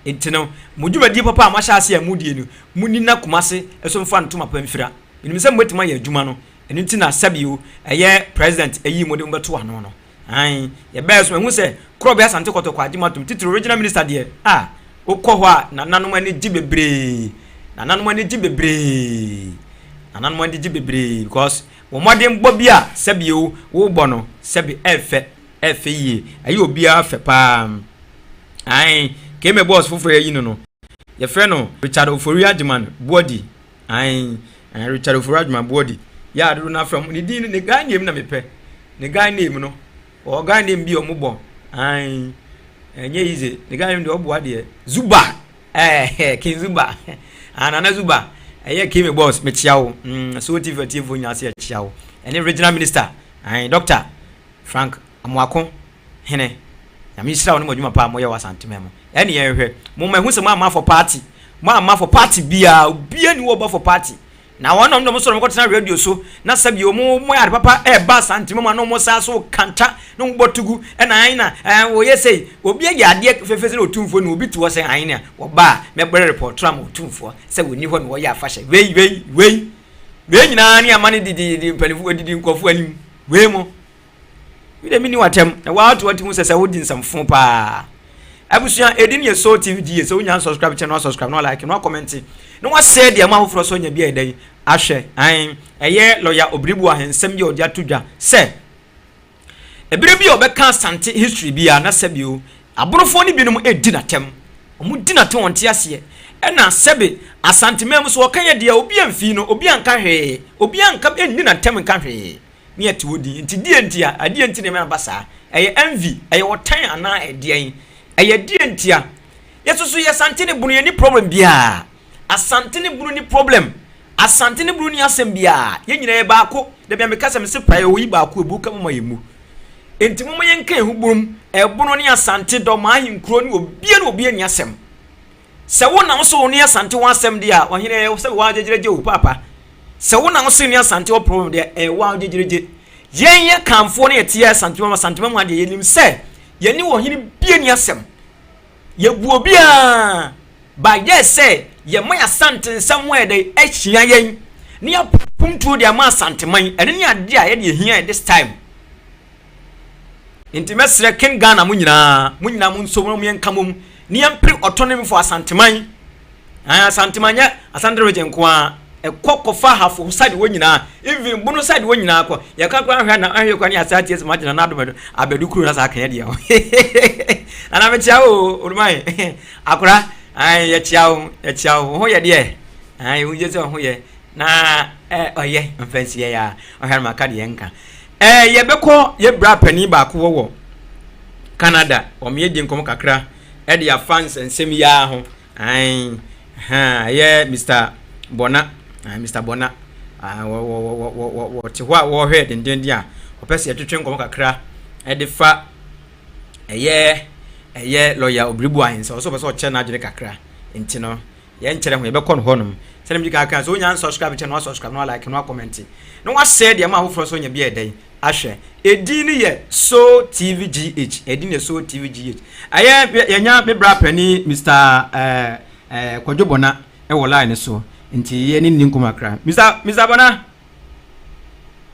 entino mudwuma di papa ma sha se amudie no muni na kumase eso mfa ntoma pa mfira enim se mwetima ye adwuma no enu ntina sabio eye president eyi mo de mbeto ano no ai ye beso me hu se krobe Asante kotoko adima tum titiri regional minister de ukọ ho a nananom ani gi bebre nananom ani gi bebre because wo modem bo bia sabio wo bo no sabi efe yi ayi obi afe pa ai keme boss fufo yi no ye frɛ no Richard Ofori Adjuman body ai Richard Ofori Adjuman body ya do na from ni din ne guy name na mepɛ ne guy name no o guy name bi o mobɔ ai enye ize ne guy name de obo ade Zuba King Zuba anana Zuba eye keme boss me chiawo so TV nya se chiawo ene regional minister ai Dr. Frank Amwako hene ya mi sira woni modwuma pa mo ye Asante memo ene ye hwe mo ma hu se ma for party bia ni wo ba for party na wonom no so ko tena radio so na sabi o mo ya papa ba Asante memo no mo sa so kanta no botugu ena ayin na wo ye sei obi ya ade fefese no otumfo no obi tuwo se ayin na wo ba me bere report ram otumfo se woni ho no wo ya afahye wei nyina ni amane didi mpalifu didi nkofo anim wei mo ide mini watem na watu mu sese wodi nsamfo pa abusuan edin ye so TV so nya subscribe channel subscribe no like no comment no wa share dia ma hofro so nya bia edan ahwe an eye lawyer Obiri Boahen nsem ye odi atodwa se ebire bia obeka Asante history bia na sebio aborofo ni binom edi natem omu di natem wonte ase ena sebe Asante mem so okan ye dia obi amfi no obi anka hwe obi anka enni natem nka hwe ni ati wodi nti die ntia adie nti ne me basa eye envy eye wotan ana edien eye die ntia yesusu ye Asante ne bunu ye ni problem bia Asante ne bunu ni problem Asante ne bunu ni asem bia ye nyina ye baako de bia me kasa me se praye oyi baako ebu ka mama yemu enti mama ye nka ehuburum ebono ni Asante do ma ahinkro ni obi ani asem se wona so ni Asante wa asem dia ohine ye se wa jejereje o papa se wona so ni Asante o problem dia wa jejereje ye kamfo na etia Asante mama de yenim se ye ni wo hini bie ni asem ye buo bia ba ye se ye mo Asante nsam de ahia yen ni apumtu de ma Asante man ene ni ade a ye de hia this time intimesre ken Ghana munyina mu nso mu yenkamum ni ampre autonomy for Asante man Asante man ya Asante region ko a ekokofa hafo side wonyina even bunu side wonyina ko ye ka kwa hwa na ahwe kwa ni Asante yes magina na do abedu kuru na sa kan ye ana me chia o urumai akura ye chia ho ye de hu je se ho ye na oye mfansi ye ya ohwa maka de yenka ye beko ye bra pani ba ko wo Canada o me di nkom kakra e de fans ensem ya ho ye Mr. Bona Mr. Bona wo head den dia opese etwetwe nkom kakra e de fa eye lawyer Obiri Boahen so che na adwene kakra enti no ye nkyere ho ye bekọ no honum sele mdi kakra so nya subscribe channel subscribe no like no comment no wa share de ma hofro so nya bia edan ahwe edin ye so TVGH edin ye so TVGH ye nya me bra pani Mr. Kwadwo Bona e wo line so nti ye ni nkuma kra Mr. Bona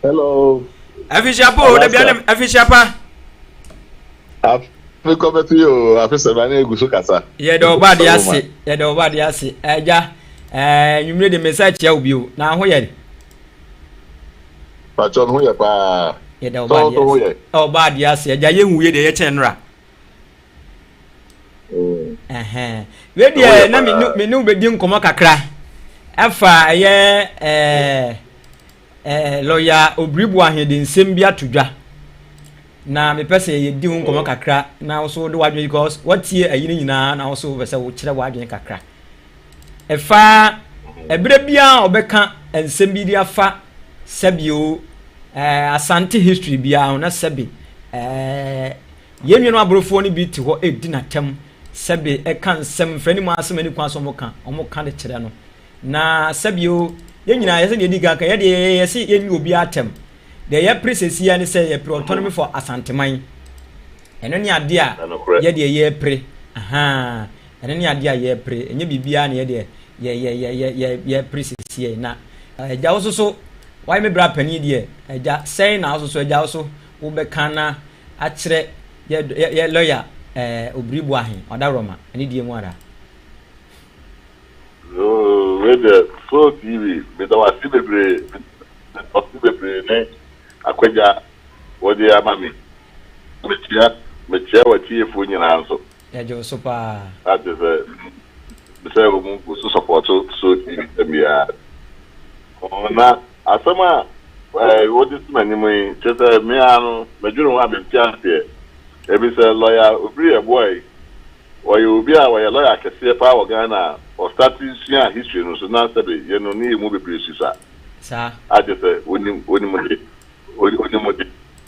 hello afishapo de bia afishapa Welcome to you, Officer Mane Gusu Kasa. Ye do bad yasi, eja. nwumre de message ya obi o na ho ye Pacho no ye pa ye da oba dia se ja ye huye de ye chenra we de na me no be di nkomo kakra afa ye lawyer Obiri Boahen de nsem bi atodwa na me pese ye di nkomo kakra na also de wadwen because what ye ayi nyina na also pese wo kire wadwen kakra efa ebere bia obeka nsem bi di afa sabio Asante history bia na sabi yenwenu aborofo ni bi ti ho edi na tem sabi eka nsem frani mu asem ani kwa so mo ka de kire no na sabio yenyina yese de diga kan ye de yese yenyu obi atem de ye presesi ya ni say ye pre autonomy for Asante-man eno ni ade a ye de ye pre eno ni ade a ye pre enye bibia na ye de ye presesi na ja wo so why me bra pani de eja say na so eja so wo be kana a kire ye lawyer Obiri Boahen odaroma ani die mu ara with the Flow TV with our celebrate ne akwaja wodi amami mechia wati efu nyina nso ya jo so pa that is say we so support so TV mbia ona asama wodi smani mu chese me anu medwuru wa bemtia se ebi say lawyer Obiri Boahen oye obi a oye lawyer kese pa wo Ghana or starting share history no so na sabe ye no ni mu bebre sisa sa ajese oni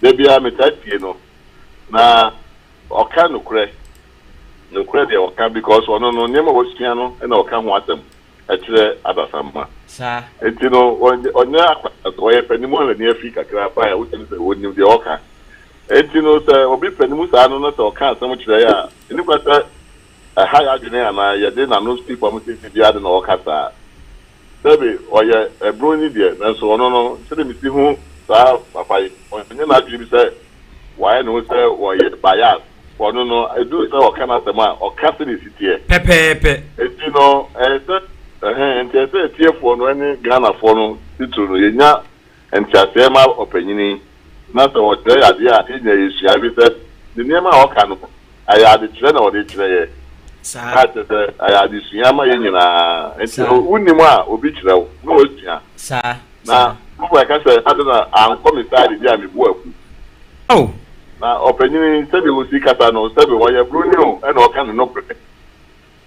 debia metatie no na oka no kure de oka because ono no nyema wosua no na oka ho atem akire adasamba sa etino onya akwa oye panimu na ni Africa kra pa ya wotini se woni de oka etino se obi panimu sa no to oka asem kire ya ni kwata high adwene na ye de na no speak for me say dia de na okata sabe oye ebroni de na so ono no se mi si hu sa papa onye na adwene bi say why no say oye bias ono no edu say okana sema okase ni sitie pepepe etino ente tiefo no ani Ghana fo no titru no yenya ente ma opanyini na so o tire ade a enya yesia bi say ni nema oka no aya de kire na o de kire ye sa aya de suama ye nyina enti unimu a obi kire wo no osua sa na mo ka say adona an commissary bi a me bu aku oh na opanyini sabi wo si kata no sabi wo ye brunio e na oka no pre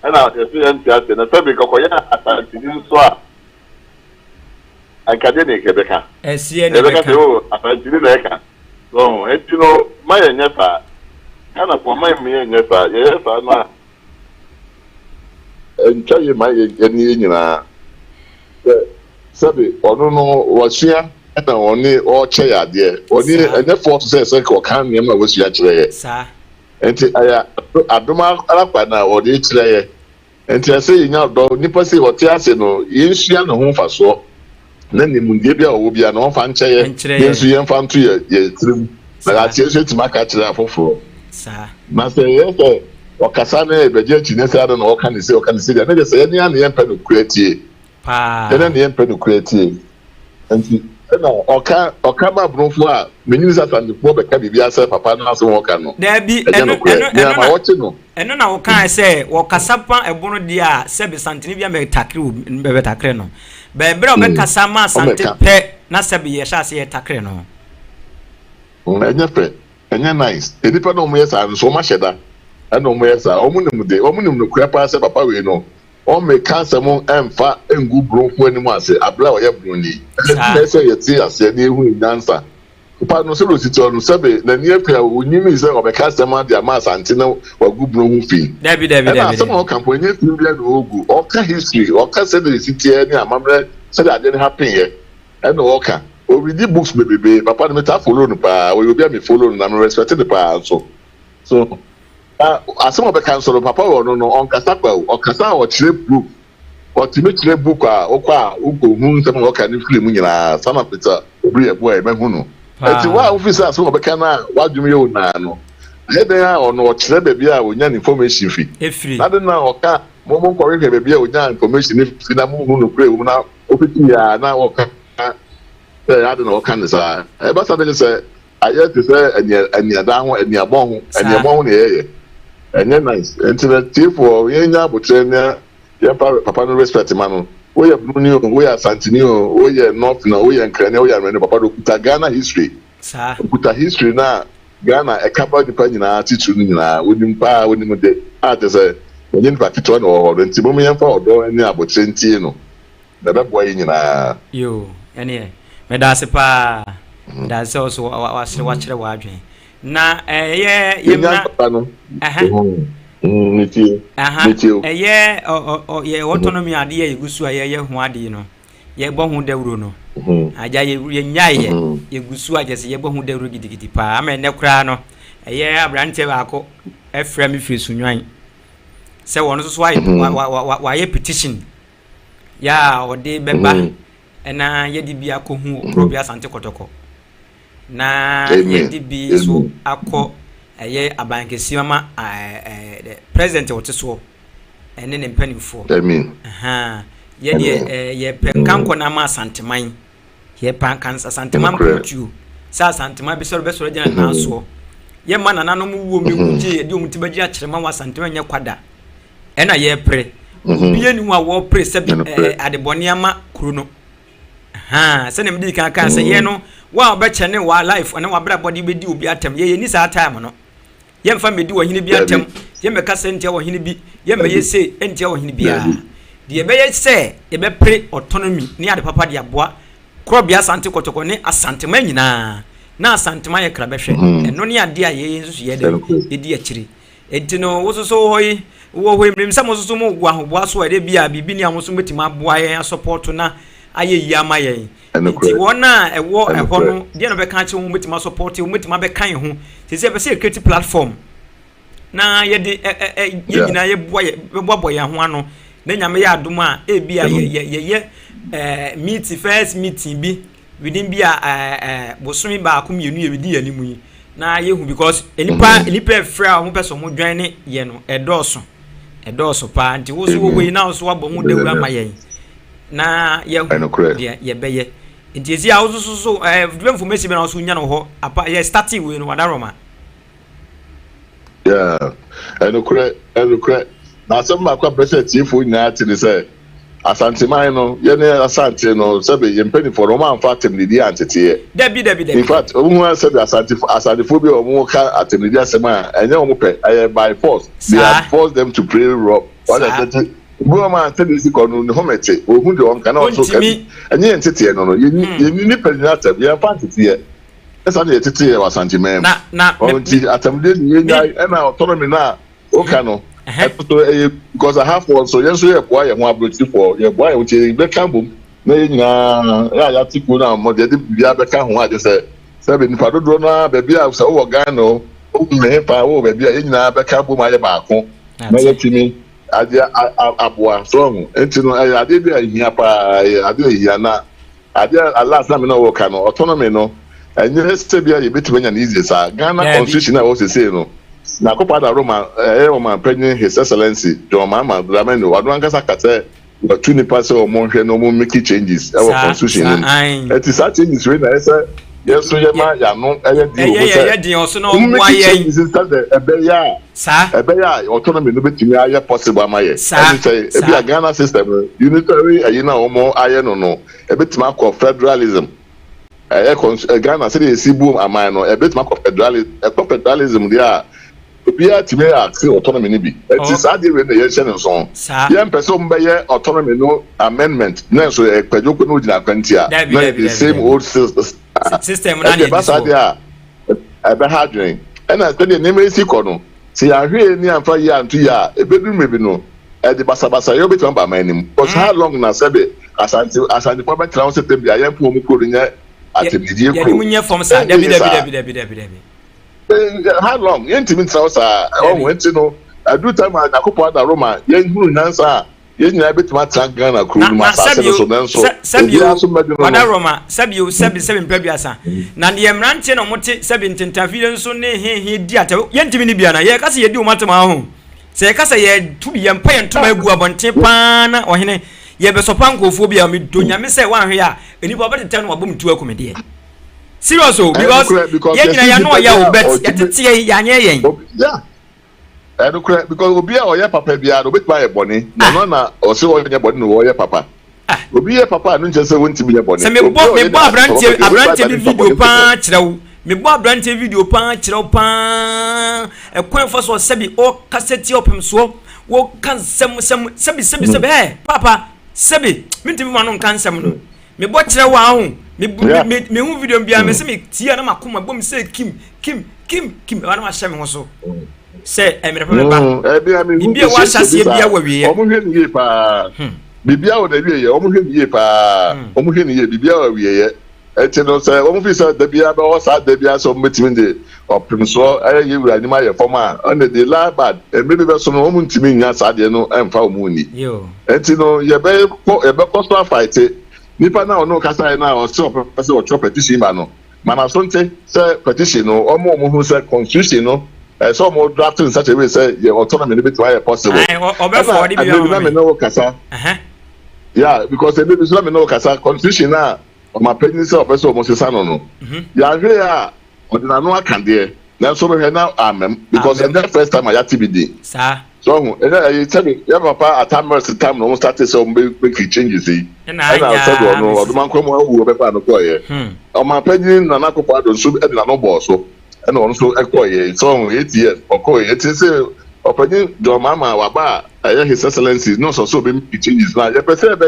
e na ese enti na sabi kokoya Asante nso a akade ne kebeka esie ne beka o Asante ne eka so enti no ma ye nyefa kana kwa ma ye nyefa ye fa na encha ye ma ye ni nyina sabi onu no wasua na oni o che ya de oni ene for to say ko kan ne ma wasua kire ye sa enti aya adoma alapa na o de kire ye enti ase yinya do nipa se o te ase no yensua no ho faso na ni mundie bia o bia no fa nche ye yensu ye mfa nto ye tirim na ati se tima ka kire afoforo sa na se ye se okasa na ebeje chinese ado na oka ni se dia na se ye ni an ye mpa no kreatie pa ye na ye mpa no kreatie enti na oka ma brofo a menyi sa tan ko be ka bibia se papa na so oka no da bi eno na oka se okasa pa ebono dia se be santini bia me takre no be bre obekasa ma Asante pe na se be ye sha se ye takre no enye pe enye nice edipa no mo yesa so ma sheda ana mo yesa omunim no kura pa se papa we no o me cancer mo emfa engu brofo ani mo ase abla o ye broni na se ye ti ase na ehu dancer pa no se lo sitio no sebe na ni afia onyimi se o be cancer ma dia ma Asante na wagu brohu fi dabi na some o kampo enye fi bia no ogu o ka history o ka se de sitie ni amamre se de ade happen here and o ka o read the books bebe papa no ta follow no pa o obi a me follow no na me respect the pa so asema be cancel papa wo no on kasa pa o kasa o chire book o ti me chire book a o kwa o go hu nsem o ka ni film nyina sama pita Obiri Boahen me hu no eti wa officer asema be kana wa dwum ye na no he den a ono o chire be bia o nya information fi na de na o ka mo ko re be onya information if na mo hu no pray wo na opiti ya na wo ka I don't know kind of say but something say I hear to say anya da ho anya bon na ye anya nice internet for yenya botre na ya papa no respect man no we are blue we are Santinio we are north no we are Nkran we are Rene papa do kuta Ghana history sa kuta history na Ghana e kaba di pa nyina titu nyina wonim pa wonim de ate say onye pa titu na o nti mo yemfa odo ani abotre ntie no na be boy nyina yo ene me da se pa da se also wa kire wa adwen na ye na niti ye autonomy ade ye gusu ye hu ade no ye bo hu dawuro no aja ye nyaye ye gusu aje se ye bo hu dawuro gidigidi pa ama ne kra no ye abrante ba ko efra mi firi sunwan se wono so wa ye petition ya ode beba ena ye di bia ko hu probia Asante kotoko na ye di bi so akọ eye abankesi mama the president woteso ene ne mpanimfo ye de ye penkanko na ma Asanteman ye pankan Asanteman produce sa Asanteman besoro jana na so ye ma nananom wo meguje de omutibaji akirema wa Asanteman nya kwada ena ye pre biye ni wa wo pre se adebone ama kuro no se ne mdi kan se ye no wa obechene wa life ene wa bra body bedi obi atem ye ni sa time no ye mfa medi wo hini bi atem ye meka se ntia wo hini bi ye me ye se ntia wo hini bia de be ye se ye be pre autonomy ni ade papa de aboa kro bia Asante kotoko ne Asanteman nyina na Asanteman ye kra behwe eno ne ade a ye nsusu ye de edi akiri entino wo so hoyi wo hoyi mrim sam so mo gwa ho boa so ade bia bibi ni amoso metima aboa ye support na aye yama ye nti wona ewo eho no de no be kan che wo metima support wo metima be kan ho se be se create platform na ye de ye nyina ye boa ye ho ano na nyame ya adom a bia ye meet first meeting bi within bia bosomi ba akomienu ye bidi animu yi na ye hu because enipa fra ho person mo dwan ne ye no edoso pa nti wo so wo yi na so abo mu dawura ma ye na ye ye beye nti ezi a wo so information be na so nya no ho apa ye starting we no wadaroma yeah enukre na some akwa president ifo nya ati say Asanteman no ye ne Asante no sebe ye mpeni for o man fa temnidi antete debi in fact omu said Asante phobia omu ka atemnidi asema enye omu pe by force they have forced them to play rock what I said go man tell this kono no homete ohu de on kana so ka enye entete no ye ni president ye fa antete ye esa de entete ye Asanteman na onti atemnidi ye nya na autonomy na o kano because I have one so yes we boy and one for your boy which is be cambo na nyina ya tiku na mo de bia be ka ho ade say ni fa dodo na be bia so wo gan no o me pa wo be bia nyina be cambo ma ye ba ko na ye timi ade aboa so ho enti no ade bia hia pa ade hia na ade Allah na me no wo ka no autonomy no enye se bia ye betime nya na easy sa Ghana constitution na wo se say no na kopa da Roma Roma president his excellency John Mahama Dramani wadu ankasa kate two nipa se o mo hwe no mo make changes e constitution it is such changes we na say yes so ye ma ya no ye di o so no boa ye ebe ya autonomy no betimi aye possible amaye and say e bi Ghana system unitary ayina omo aye no e betimi akọ federalism Ghana say dey sibu amay no e betimi akọ federalism dia Obia timi aksi autonomy ni bi. It is ade we na ye hye ne so. Ye person be ye autonomy no amendment. Na so e kwadwo no gina kwanti a. Na the same old system na dey. Ba sa de a e be hadwen. E na say ne me si ko no. Se ya hwe ni amfa ye antu ya e be du mebi no. E de basa ye obetu ba manim. Because how long na sebe Asante for be try say be ayen po mu ko nya atemidie ko. Ye mu nya form sa dabi. How long? Intimate house went to know. I do time I could da Roma, young Nansa, young bit my tank gun, a crew, my Roma, Sabio, 7 Pebiasa. Nandy Ranchen or Motti, 17 Tavian, so near he dear, Yentibiana, yes, you do Matama home. Say kasa ye to be yampa yentoma egu abonte pa na ohene ye be sopa nkofo bia me do nyame say wan hwe a eni baba tete no abom tu akomede. Serious o because ye nyina ya no ya o bet ye tete ya anye yen. Yeah. Because obi a oye papa bia no bet buy boni no na o se o nye boni no oye papa. Obi ye papa no nche se wonti bi nye boni. Se me bo abrante bi video pa kirew. Me bo abrante video pa kirew pa e kwen fo so sebi o cassette opem so wo kan sebi he papa sebi mintimi ma no kan sem no me bo kirew wa ho me hu video bia me se me tie na makoma bom se kim wa na ma hye me ho so se e me ba bibia wa hyase bia wa wie omo hwe ni ye pa bibia wo da wie ye omo hwe ni ye pa omo hwe ni ye bibia wa wie ye eti no se omo fi se da bia ba o sa da bia so metimi de opim so aye ye wura ni ma ye forma on the la bad e me be so no omo ntimi nya sa de no emfa omo ni yo eti no ye be coastal fight nipa na ono kasa na o se o chop petition ba no mana Asante se petition no omo hu se constitution no so mo draft in such a way say your autonomy be to why possible. Yeah, because the baby so me no kasa constitution na o ma penny say o person o mo se sano no. Ya hwe ya o de na no aka de. Na so me na amem because the first time I had TBD. Sir. So you tell me your papa at time no start say make changes see. And I said no, o man come who be pa no ko ye. O ma penny na na ko pa do so e na no boss so. And also equoye so 8 years okoye it is opinion do mama waba his excellency no so be changes na ye person be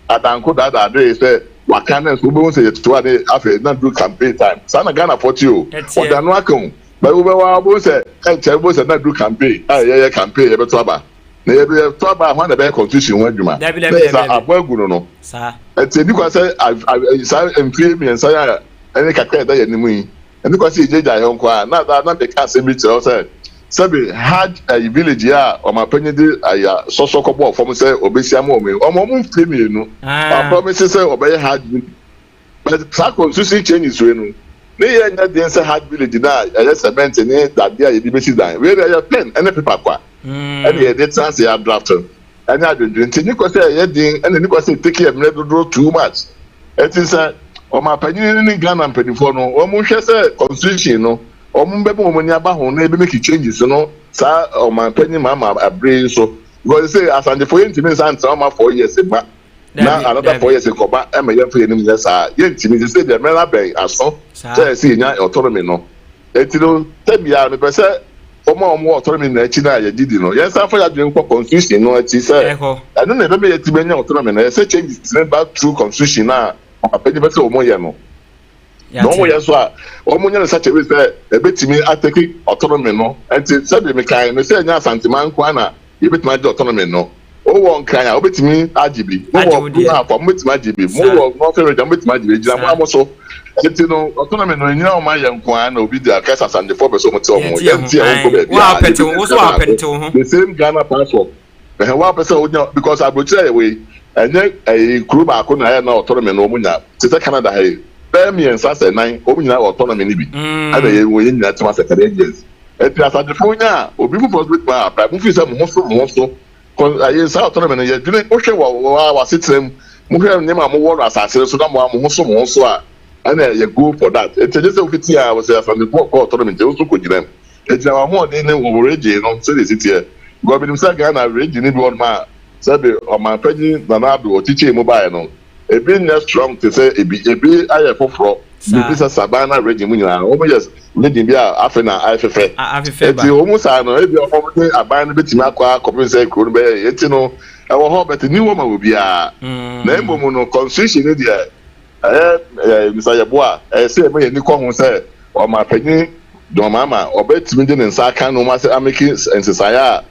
adanko that day say wakana so be say to ade afa na do campaign time sana Ghana 40 o da no akon ba we wa bo say bo say na do campaign ye campaign ye be to aba na ye be to aba ho na be constitution ho adwuma na aboagu no sa eti kwa say I say employ me and say any kakra da ye nimu yi. And because he did that, now that they can't say it also. Sabi had a village here, or my penny did a social couple from say, Obesia Momi, or Momu Femi, I promise say, Obey had, but Sako Susi changes when they are not the answer had village now, as a man that they are the basic dime. Where they are pen and a paper, and they did chance they are drafted. And I didn't think you say, and then you say, take care of me, too much. It is a o ma panyin ni Ghana mpedifo no o mu hwe se constitution no o mu bebe o mu ni aba ho na ebe make changes no sa o ma panyin ma abre so because say Asante for yentimi sant o ma 4 years ba na another 4 years ko ba e me yem for yenim ne sa yentimi say the mela ben aso say nya autonomy no etino tabia me pese o ma autonomy na echi na ye didi no yes afọ ya dwen ko constitution no echi say anu na ebe me yetime nya autonomy na say changes back through constitution na apedi bese o mo ye no no mo ye so a o mo nya such a way say e betimi ateki autonomy no enti say be me kan no say nya Asante man kwa na e betimi ade autonomy no o wo nkan a o betimi agibi mo wo na kwa mo betimi agibi mo wo no fe reja mo betimi agibi jina mo amoso enti no autonomy no nyina o ma ye nkwa na obi di akasa Asante for person mo te o mo enti e wo ko be wa pete wo so wa pete wo the same Ghana passport wa person o nya because abrochire we enye kuru ba ko na ya na autonomy no munya tete Canada ha be say 9 omunya autonomy ni bi ada ye wo nyina tema second agency eti Asante funya obi fu for with ma pra mu fi say mo so kon aye say autonomy no ye dune o hwe wa sitrem mu hwe ne ma mo wo asase so na mo so a ana ye go for that eti je say ofiti a wo say Asante for autonomy je so ko ginem eti na ho de ne wo reje no so de sitie go bi nim say Ghana reje ni bi on ma sabe o ma panyi na na do otiche mobile no ebi na strong to say ebi aye foforo ebi sa sabana regime nyina o mo yes lady bi a afena afefe eti o mo sa no ebi o mo de aban no betimi akwa compensate kro no be eti no e wo ho bet ni wo ma obi a na embo no constitution ni dia Mr. Yeboa say me ni ko ho say o ma panyi do mama o betimi de nsa aka no ma say ameki nsesaya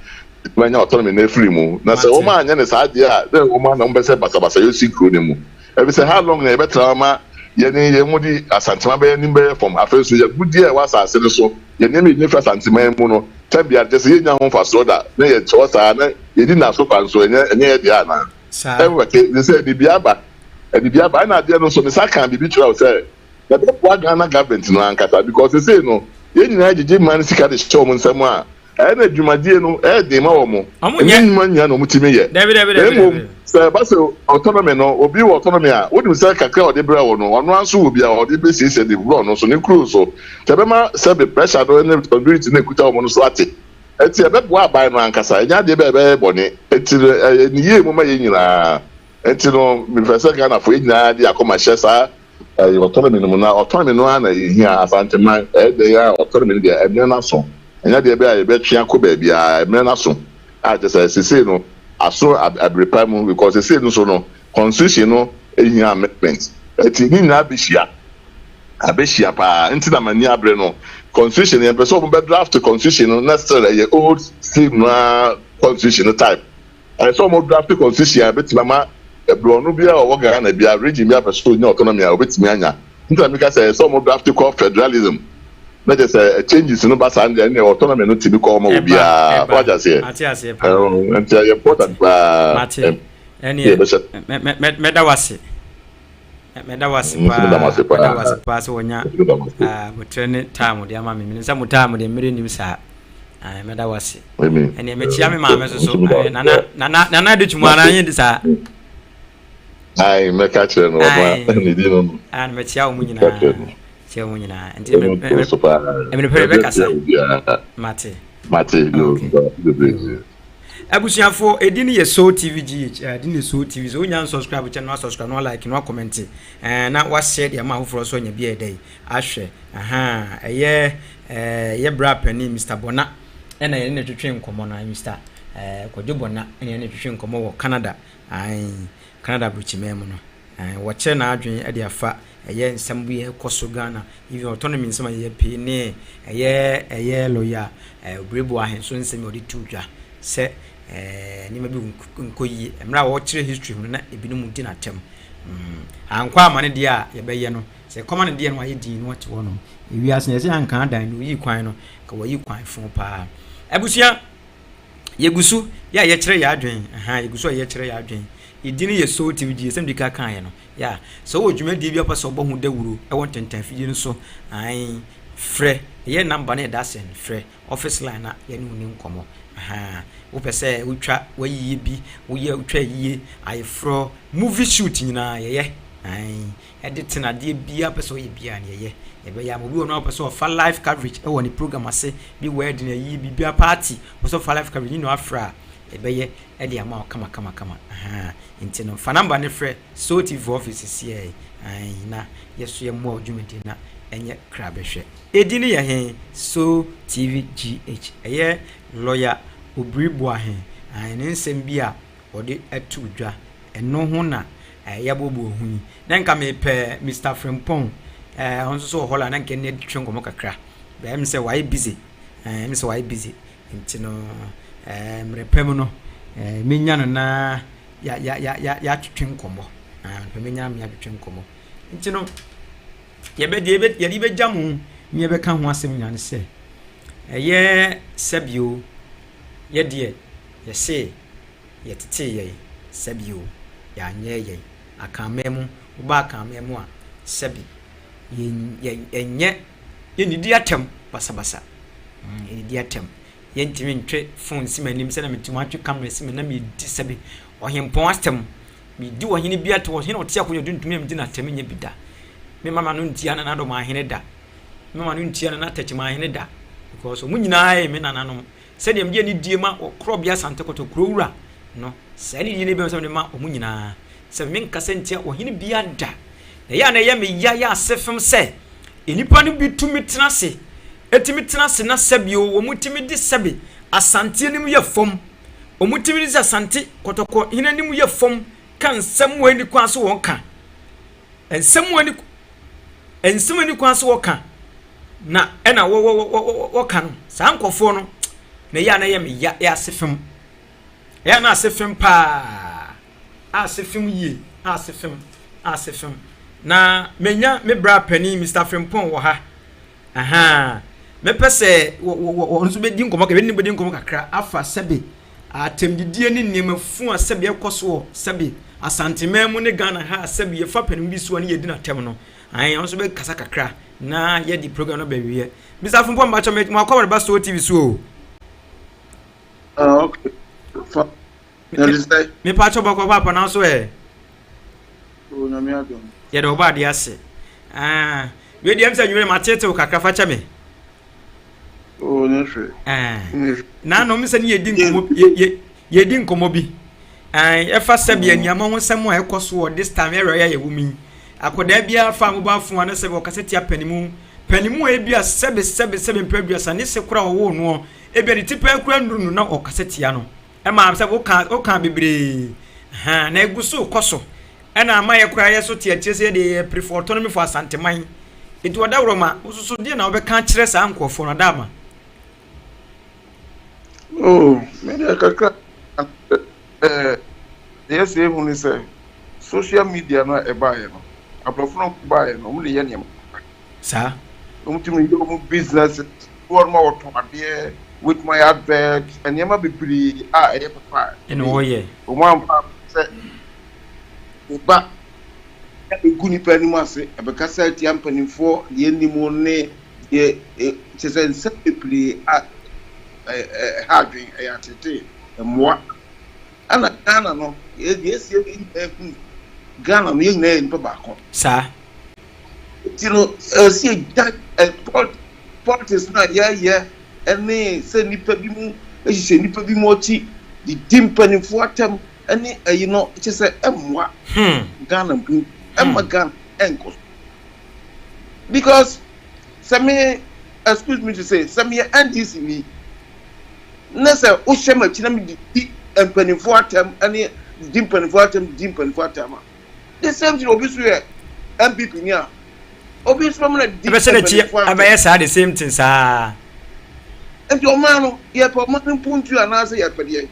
when you autonomy na free mu na say o ma anya ne sa de a na o ma na mbese basabasa yo sikro ne mu e say how long na e betra ma ye ni ye mu di Asante be ni be from afenso ye gudi e wasa ase so ye ni me ni fa Asante mu no tabia de say ye nya ho fa so da na ye cho sa na ye di na so kwa so enye ye de ana e we ke they say di aba na de no so ne sa kan bibi try say the Ghana government no ankata because they say no ye nyina jeje man sika de show mu nsam a ɛna dwumadie no ɛde ma wɔ mo ɛne nnwuma nyina na ɔmutumi yɛ mmom sɛ ba sɛ autonomy no obi wɔ autonomy a wonim sɛ kakra ɔde brɛ wɔ no ɔno anso wɔ bi a ɔde bɛsiesie de brɛ no so ne kuro so sɛ ɛbɛma sɛ pressure no ne responsibility no ɛkuta wɔ no so ate ɛti ɛbɛboa aban no ankasa ɛnyɛ adeɛ bɛɛ bɔne ɛti ne yie mu ma yɛ nyinaa ɛti no mefɛ sɛ Ghanafoɔ yɛ nyinaa de akɔma hyɛ saa autonomy no mu na autonomy no ana yɛhia Asante-man ɛde yɛ autonomy no deɛ ɛmene no aso ɛnyɛ deɛ bɛɛ a yɛbɛtwea kɔ baabi a ɛmene no aso a kyɛ sɛ sesei no aso abrepa mu because sesei no so no constitution no ɛhia amendment ɛti ne nyinaa abɛhyia paa nti na mani abrɛ no constitution yɛn pɛ sɛ ɔmo bɛ draft constitution no necessarily ɛyɛ old same na constitution no type ɛyɛ sɛ ɔmo draft constitution a bɛtumi ama ɛbrɔno bi a ɔwɔ Ghana bi a region bi a pɛ sɛ ɔnya autonomy a ɔbɛtumi anya nti na meka sɛ ɛyɛ sɛ ɔmo draft kɔ federalism na kyɛ sɛ changes no ba saa deɛ ɛne autonomy no tumi kɔ ɔmo obiara wagya seɛ nti ɛyɛ important paa mɛda wase pa sɛ wɔnya motrɛ ne time de ama me mene sɛ mo time de mmere nim saa mɛda wase ɛne mɛkyia me maame so nana de twumu ana nyɛ de saa ai mɛka kyerɛ no ne di no ana mɛkyia wo mu nyinaa kyia wo mu nyinaa nti ɛmene pɛ bɛkasa mate abusuafo edini ye Soul TV GH edini Soul TV so nya subscribe channel subscribe no like no comment na wa share dia ma hoforo so nya bia dai ahwe ye bra pani Mr Bona na ye ne twetwe nkomo na Mr Kwadwo Bona na ye ne twetwe nkomo wo Canada Canada buchimem no wo che na adwen e dia fa ye nsam bu ye koso Ghana even autonomy nsam ye pe ne ye lawyer Obiri Boahen so nsam odi tudwa se ni mabi nkoyi emra wo kire history no na ebinom di na tem ankwa amane dia a ye beye no se common dia no aye din no wate wo no ewi ase ye se anka dan no yi kwan no ka wo yi kwan fun pa abusia yegusu ya ye kire ya adwen yegusu ye kire ya adwen idini ye Soul TV die sem dika kan ye no ya so wo dwuma die bi apa so bohu dawuro e won tentan fie no so frɛ ye number na da sen frɛ office line na ye no ni nkomo wo pese utwa wayi bi wo ye utwa yie ayefro movie shoot nyina ye edit na de bia pese wo ye bia na ye be ya mo bi wona pese wo fa live coverage e wo ni program ase bi wedding yi bi bia party wo so fa live coverage ni no afra e be ye e de ama kama nti no fa number ne frɛ Soul TV office sie na yeso ye mo adwumedi na enye krabehwe edini ye hen Soul TV GH eye lawyer Obiri Boahen ne nsem bi a ode atu dwa eno ho na yabobo hu na nka me pe Mr Frimpong onso so hola na nke ne twetwe nkomo kakra ba em se why busy nti no mrepem no menya no na ya twetwe nkomo menya me ya twetwe nkomo nti no ye be jamu me be ka ho asem nyane se sabio ye de ye se ye tete ye sabio ya nye ye akamemu uba akamemu a sabi ye enye ye nidi atem basa ye nidi atem ye ntimi ntwe phone simanim se na metimo atwe camera sim na me di sabi ohempon astem me di ohene bi ato ohene otia ko yoduntum me di na atem nya bida me mama no ntia na do ma ahene da me mama no ntia na tachi ma ahene da because mu nyina me nananom se dem die ni die ma okrobia sante koto krowura no se ni ne be so de ma omu nyina se me nkase ntia ohene bia da na ya na ye me ya asefem se enipa no bi tumi tenase etimi tenase na sabio wo mutimi di sabi asante nim ye fom omutimi di asante kotoko hina nim ye fom kan sam wani kwaso won ka ensam wani kwaso won ka na ena wo ka no sa nkofo no na ya na ye me ya asefem ya na asefem pa asefem ye asefem na menya me bra pani Mr Frimpong wo ha me pese wo nso be di nkomo ka be ni be di nkomo kakra afa sebe atemdidie ni nemafu asebe ekoso sebe Asante-man mu ne Ghana ha sebe ye fa pani bi so ne ye di na tem no nso be kasa kakra na ye di program no be wie Mr Frimpong ba cha me akwa ba Soul TV so Okay. Me pacho bako papa na so eh. Oh, na me adom. Ye do ba de ase. Ah, we dem say nwure ma tete o kakra fa cha me. Oh, no hwe. Na no me se ne ye di nkomo bi. E fa sabe aniama ho sem o ekoso this time area ye wumi. Akoda bia fa mo ba fun ana se bo kaseti apanimu. Panimu e bia sebe mpabia sa ne se kura wo no. E bia ne tipa kura nduru na o kaseti ya no. E ma se wo kan bebre. Ha na eguso koso. E na ama ye kura ye so tie se de prefer autonomy for Asante-man. Etu oda wroma ususu die na obeka kire sa ankofo no dama. Oh, me dey kakra yes e hu ni say social media no e ba ye no. Abrofo no ba ye no, mo le ye nyam. Sa Umtimi do business one more to ade with my advert and yama be pretty e papa. En wo ye. O man say ba e guni pa ni mo ase e be kasa ti ampanimfo ye nimo ne ye chese nse pepli having a atete mo ana Ghana no ye yes ye Ghana no ye na ni pa ba ko. Sa You know, see that politics na yeah any say nipa bi mu e hye nipa bi mu ochi the dimpen for atem any you know it say emwa Ghana bu emma Ghana enko because some excuse me to say some NDC me na say o shema chi na me di empen for atem any dimpen for atem the same thing obi so MPP ni a Obi from na di the same thing sa. And your man ye po man puntu anase ye pede.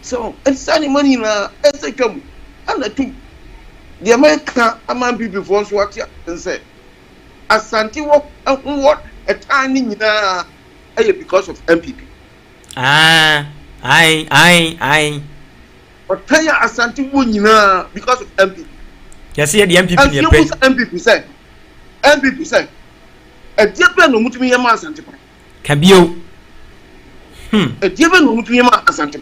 So, and sani money na esekem ana tu. The American among people for what ya and say Asante what a tiny na because of MPP. I. But tell Asante nyina because of MPP. Yes, the MPP ne pay. MPP say. E die pe no mutumi yema Asante. Kabio. E die pe no mutumi yema Asante.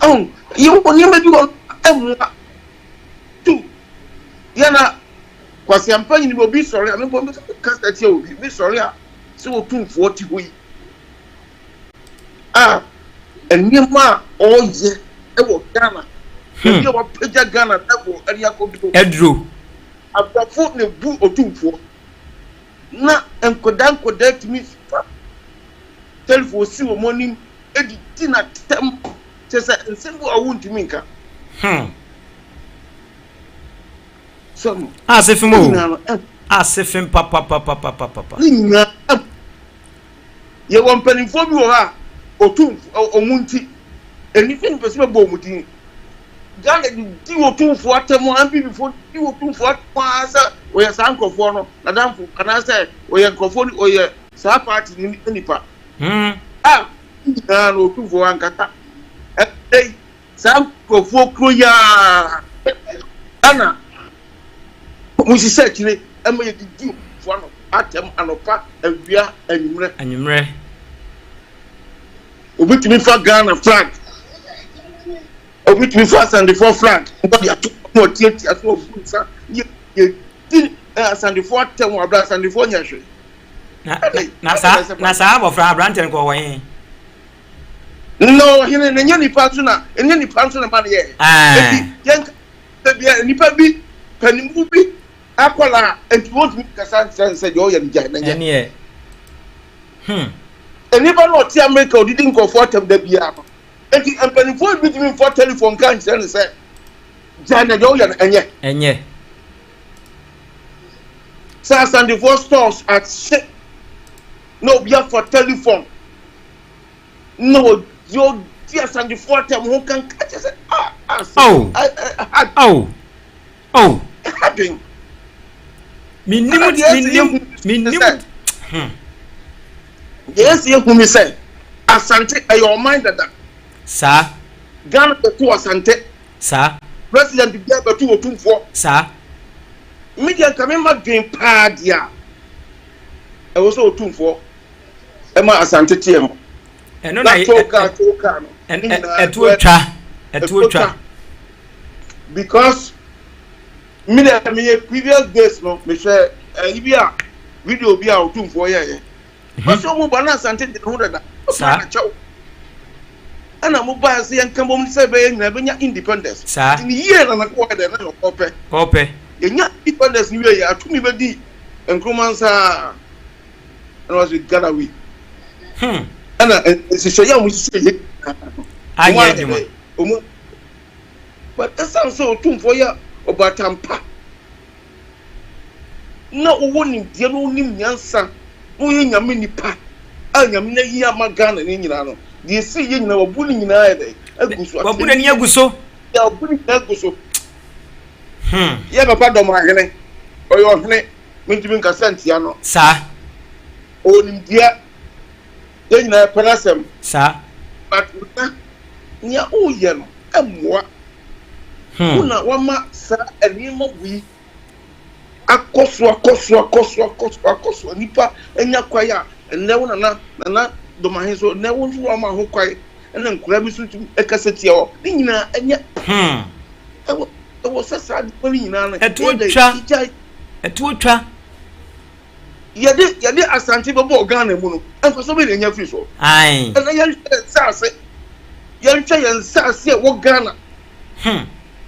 Oh, you only maybe one two. Yana kwasi ampanyi ni obi sorry, am bo cast here obi. Be sorry ah. So 240 hoyi. Ah, enima oye e wo Ghana. You wa peja Ghana tabo area ko do edro abafo ne bu otumfo na enkodan timi telephone si wo morning editi na tem chesa nsembu awuntimi nka so asefim papa ninga ye won penifo bi wo ha otumfo omunti anything person bo mutin Ghana di otumfo atemu ambi before di otumfo atasa we sankofo no nadamfo kana say we nkofo ni oye sa party ni nipa na otumfo ankata eh sankofo kroya ana musi sekire emaye di fo no atem anopa awia anyumre obitimi fa Ghana flag Obiri Boahen and the four flag. But you are too much as well. You did Asante-Bonoman Asante-Bonoman yesterday. Nasa of Branton go away. No, he and any persona, and any persona money. Young Nipa be Penimubi, Aquala, and you want me Casan said, oh, and yeah. And never not America didn't go for them the Biama. And the penifo between for telephone can't say Jana Doyan and yeah. Sas and the four stores at shit. No, we have for telephone. No, your tears and the four time who can catch us. It happened. Yes, you whom say Asante, are your mind that. Sir, Ghana to Asante. Sir, President Biaba 224. Sir, Media can remember dream pad ya. I was so 24. Emma Asante TM. And no, I told because me previous days no me share ibia video bi a otum for ye so mo bana Asante de ho dada sa ana mo ba se yan kambom se be nyina be nya independence ni year na ko de na ope nya independence ni we ya atumi be di enkromansa and was with Galawi ana se shoya mo se ye aye but that's also otum for ya obatampa na owo ni de no nim nyansa wo ye nyame nipa a nyame na yi amagana ni nyina no de si ye nyina obu ni nyina ya de aguso obu na ni aguso ya obu ni aguso ye papa do ma hene oyo hene mentimi nkasantia no sa onim dia ye nyina penasem sa but nya o ye no amwa una wama sa enimo wi akoso nipa enya kwaya enne wona na do mahin so ne won so ma ho kwai enne nkura bi so ekaseti o ni nyina enya ewo sasa di ni nyina na etuotwa yede Asante bobo Ghana mu no enfa so be enya free so ai enne ya sase yentwa yen sase wo Ghana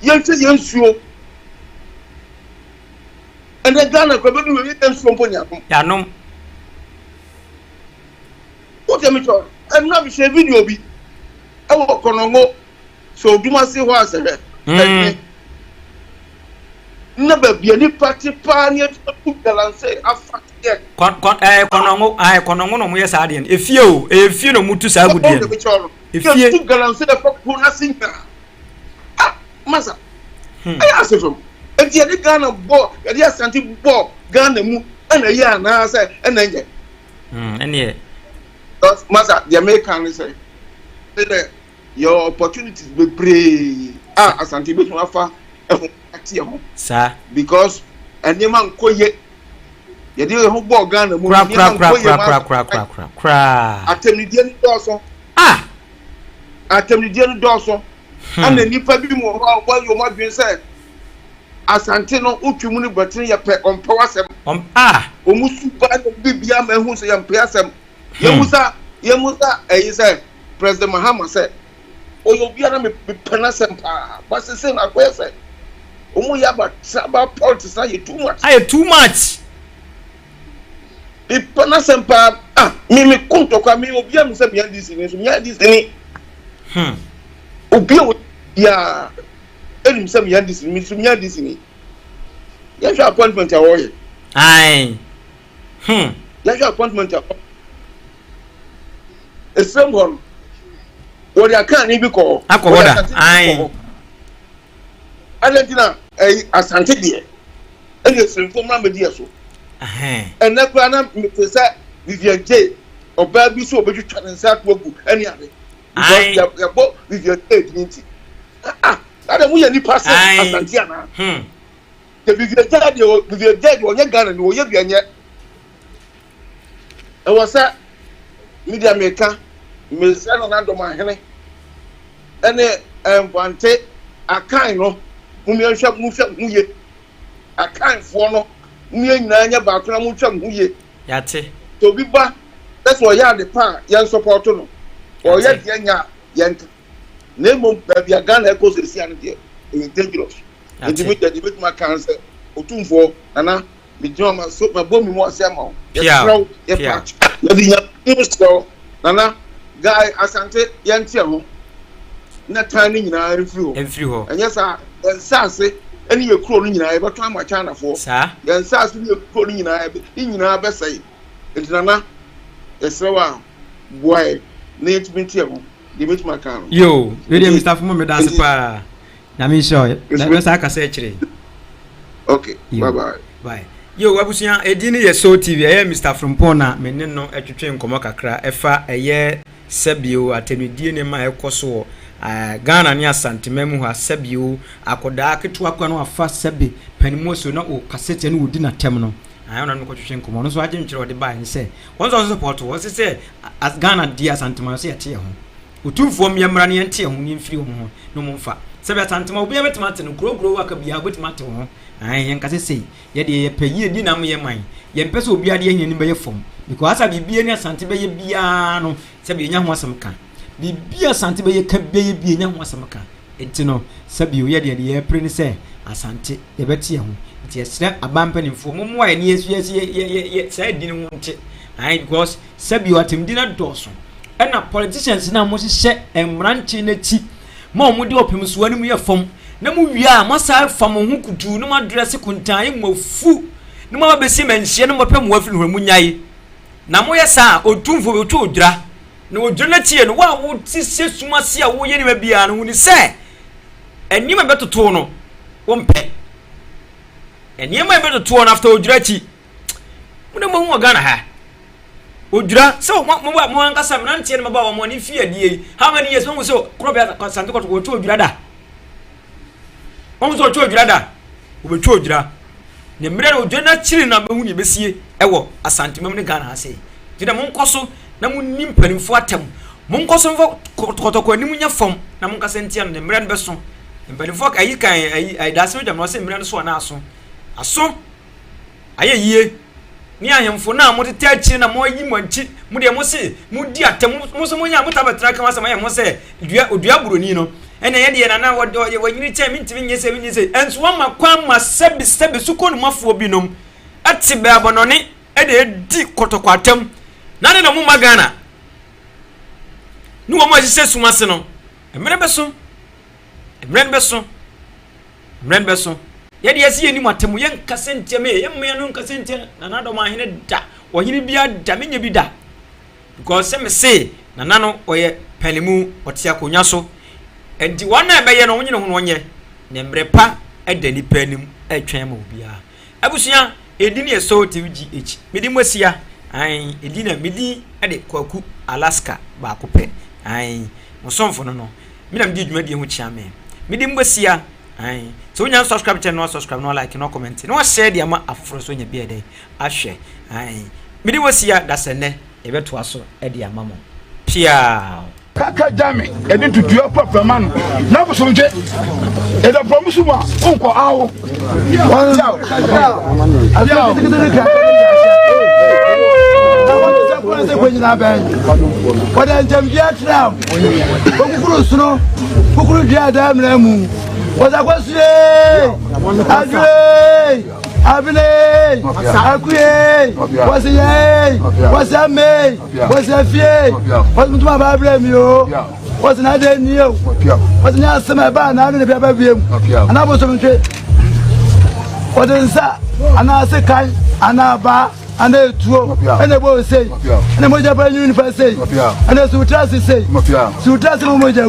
yentwa yen suo and the Ghana could be with them from Yanom. What am I talking? I'm not sure video be. I will go so do my see what I said. Never be any party pioneer to balance a fact yet. Konongo no yes adien. If you no mutu sa good. If you to balance the Puna singer. Ah, Massa. I asked him. And the Ghana ball, the Asante ball, Ghana mu, and a year now say, and then and yeah. Because Massa, the American say, your opportunities be brave. Ah, Asante be offer sir, because and the man koye, you do who ball Ghana mu, cra. Atemidian Dawson. Ah, Atemidian Dawson, and the Nipa be more while you might be said. Asante no utwimu ni batini ya pe ompawasem omusu ba no bibia ma hu se ya mpasem yemusa say President Mahama say oyo bia na me penasem pa basese na kwa say omu ya ba traba politics na too much be penasem pa me kunto kwa me obia mu se bia this ni so bia this ni obia ya enim sem ya dis mi sum ya dis ni ya sha appointment ya wo ye ai ya sha appointment ya esembon wo dia kan ni bi ko akoboda ai Argentina Asante die ene senfo ma me die so ene kwa na me say Vivian J oba bi so obetwa nsa atwogu ene ade ya bo Vivian J nti ada mu ya ni pass Asante ana the Vivian J onye Ghana ni oye bianye e was a media maker me say no na do ma hene ene empante akan no mu ye akan fo no mu nyina nya ba kona mu twam hu ye yate to bi ba that's why ya the pa yan support no o ye de nya yan na mo bia Ghana e ko se sia no de e dangerous e di mit ma cancer otumfo nana me joma so ma bo mi mo asema yeah patch na di nya so nana guy Asante yantie ho na tan ni nyina refri ho enya sa ensase eni ye kuro no nyina e beto ama China fo sa ensase ni ye kuro no nyina e nyina be sai ntinana esrewa boy na yetmintie ho di mit ma kan yo we dey Mr. Fumo me dance pa na me sure let's aka say chire okay bye yo wabusia edini ye so TV eye Mr. Frumpona me ne no etwetwe nkomo kakra efa eye sabio atenudie ne ma ekoso Ghana ni Asante memu ho asabio akoda ketu akwa no afa sabi panimoso na o kasete no wodi na tem no I don't know what you come on. So I didn't try to buy and say, what's also support was say, as Ghana, dear Santama, say a tear home. Who two form your money and tear home in free home, no more fat. Several Santama will be able to matter, grow, work, be a good matter. I ain't can say, yet ye pay ye dinner me your mind. Ye peso will be a dear in your form. Because I be a Santiba Biano, Sabi young wasam can. Be a Santiba can be a young wasam can. It's no, Sabi, yet the air prince say, Asante, the Betty home. Yes, a bumping for more years, yes, I didn't want it. I was Sabi at him dinner Dawson. And our politicians now must set and branch in the tea. More would open when we are from. No, we are must have from who could do no more dress a time more fool. No more be seen and see no more pen worth from Munyai. Namoya sa or two for two dra. No journey and what would see so much see a way anywhere beyond when you say. And you better tono. One pet. And you might better turn after Ojrachi. What am I gonna have? Ojra, so what more than some nancy and about money fear, dear. How many years when so crop at Santo to Ojrada? Almost to Ojrada. Over Ojra. The middle of Jenna chilling number when you be see ewo Asante Ghana say. Did a moncoso, Namun Nimpel for them. Moncoso for Kotoko Nimunya form, Namunka Sentian, the Miran Besson. And by the fuck I that's what I'm not saying Miran Swan Asso. Aso aye ye ni ahemfo na mo tete achi na mo yi manchi mo de mo se mo di atem mo so mo nya mo tabetra kan asama ye mo se odua buroni no ene ye de na wo nyini che mintimi nyese enso wa makwan ma sebi su ko no mafo binom ati be abonone e de di kotokwatem na ne na mo magana ni wo mo hise sumase no emre beso yadi yasi ni matemu yen kasente me yen me no kasente na nado ma hene da o hene bia da menye bi da because se me say na nano oye panimu ote akonya so enti wana be ye no wonye ho wonye ne mrepa edani panim atwan ma obia abusia edini eso TVGH medi mosia ai edina medi ade kwaku Alaska ba ko pe ai mosomfo no midam di dwuma di ho chia me medi mosia ai so nya subscribe channel no like no comment no share dia ma afro so nya bia dey ahwe ai medi wosia dasene ebeto aso e dia mamo pia kaka jame edi tutu papa man na bo so nje e da promise ma unko awo Was a question? Abile, was a May, was a Fie, was my problem, you was another new, was not some about another baby, and I was on trip. What is that? And I say, and I bar. And they throw, and they both say, and the Moja University say, and the Sutrasi say, Sutrasi Moja,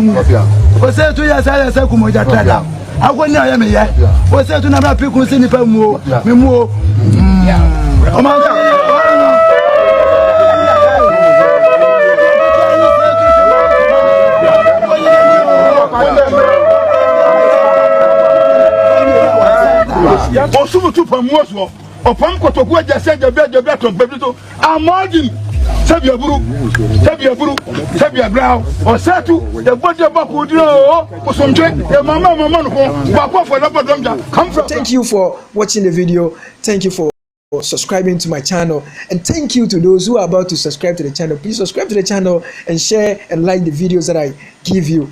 was said 2 years I said Kumoja Trada. I wouldn't know me yet. Was said to number people sing if I move, me move. Upon Kotoku just said the bed of Beto, Amagin, Sabia Buru, Sabia Brow, or Satu, the body of Bakudio, or some drink, the Mama, come from. Thank you for watching the video. Thank you for subscribing to my channel, and thank you to those who are about to subscribe to the channel. Please subscribe to the channel and share and like the videos that I give you.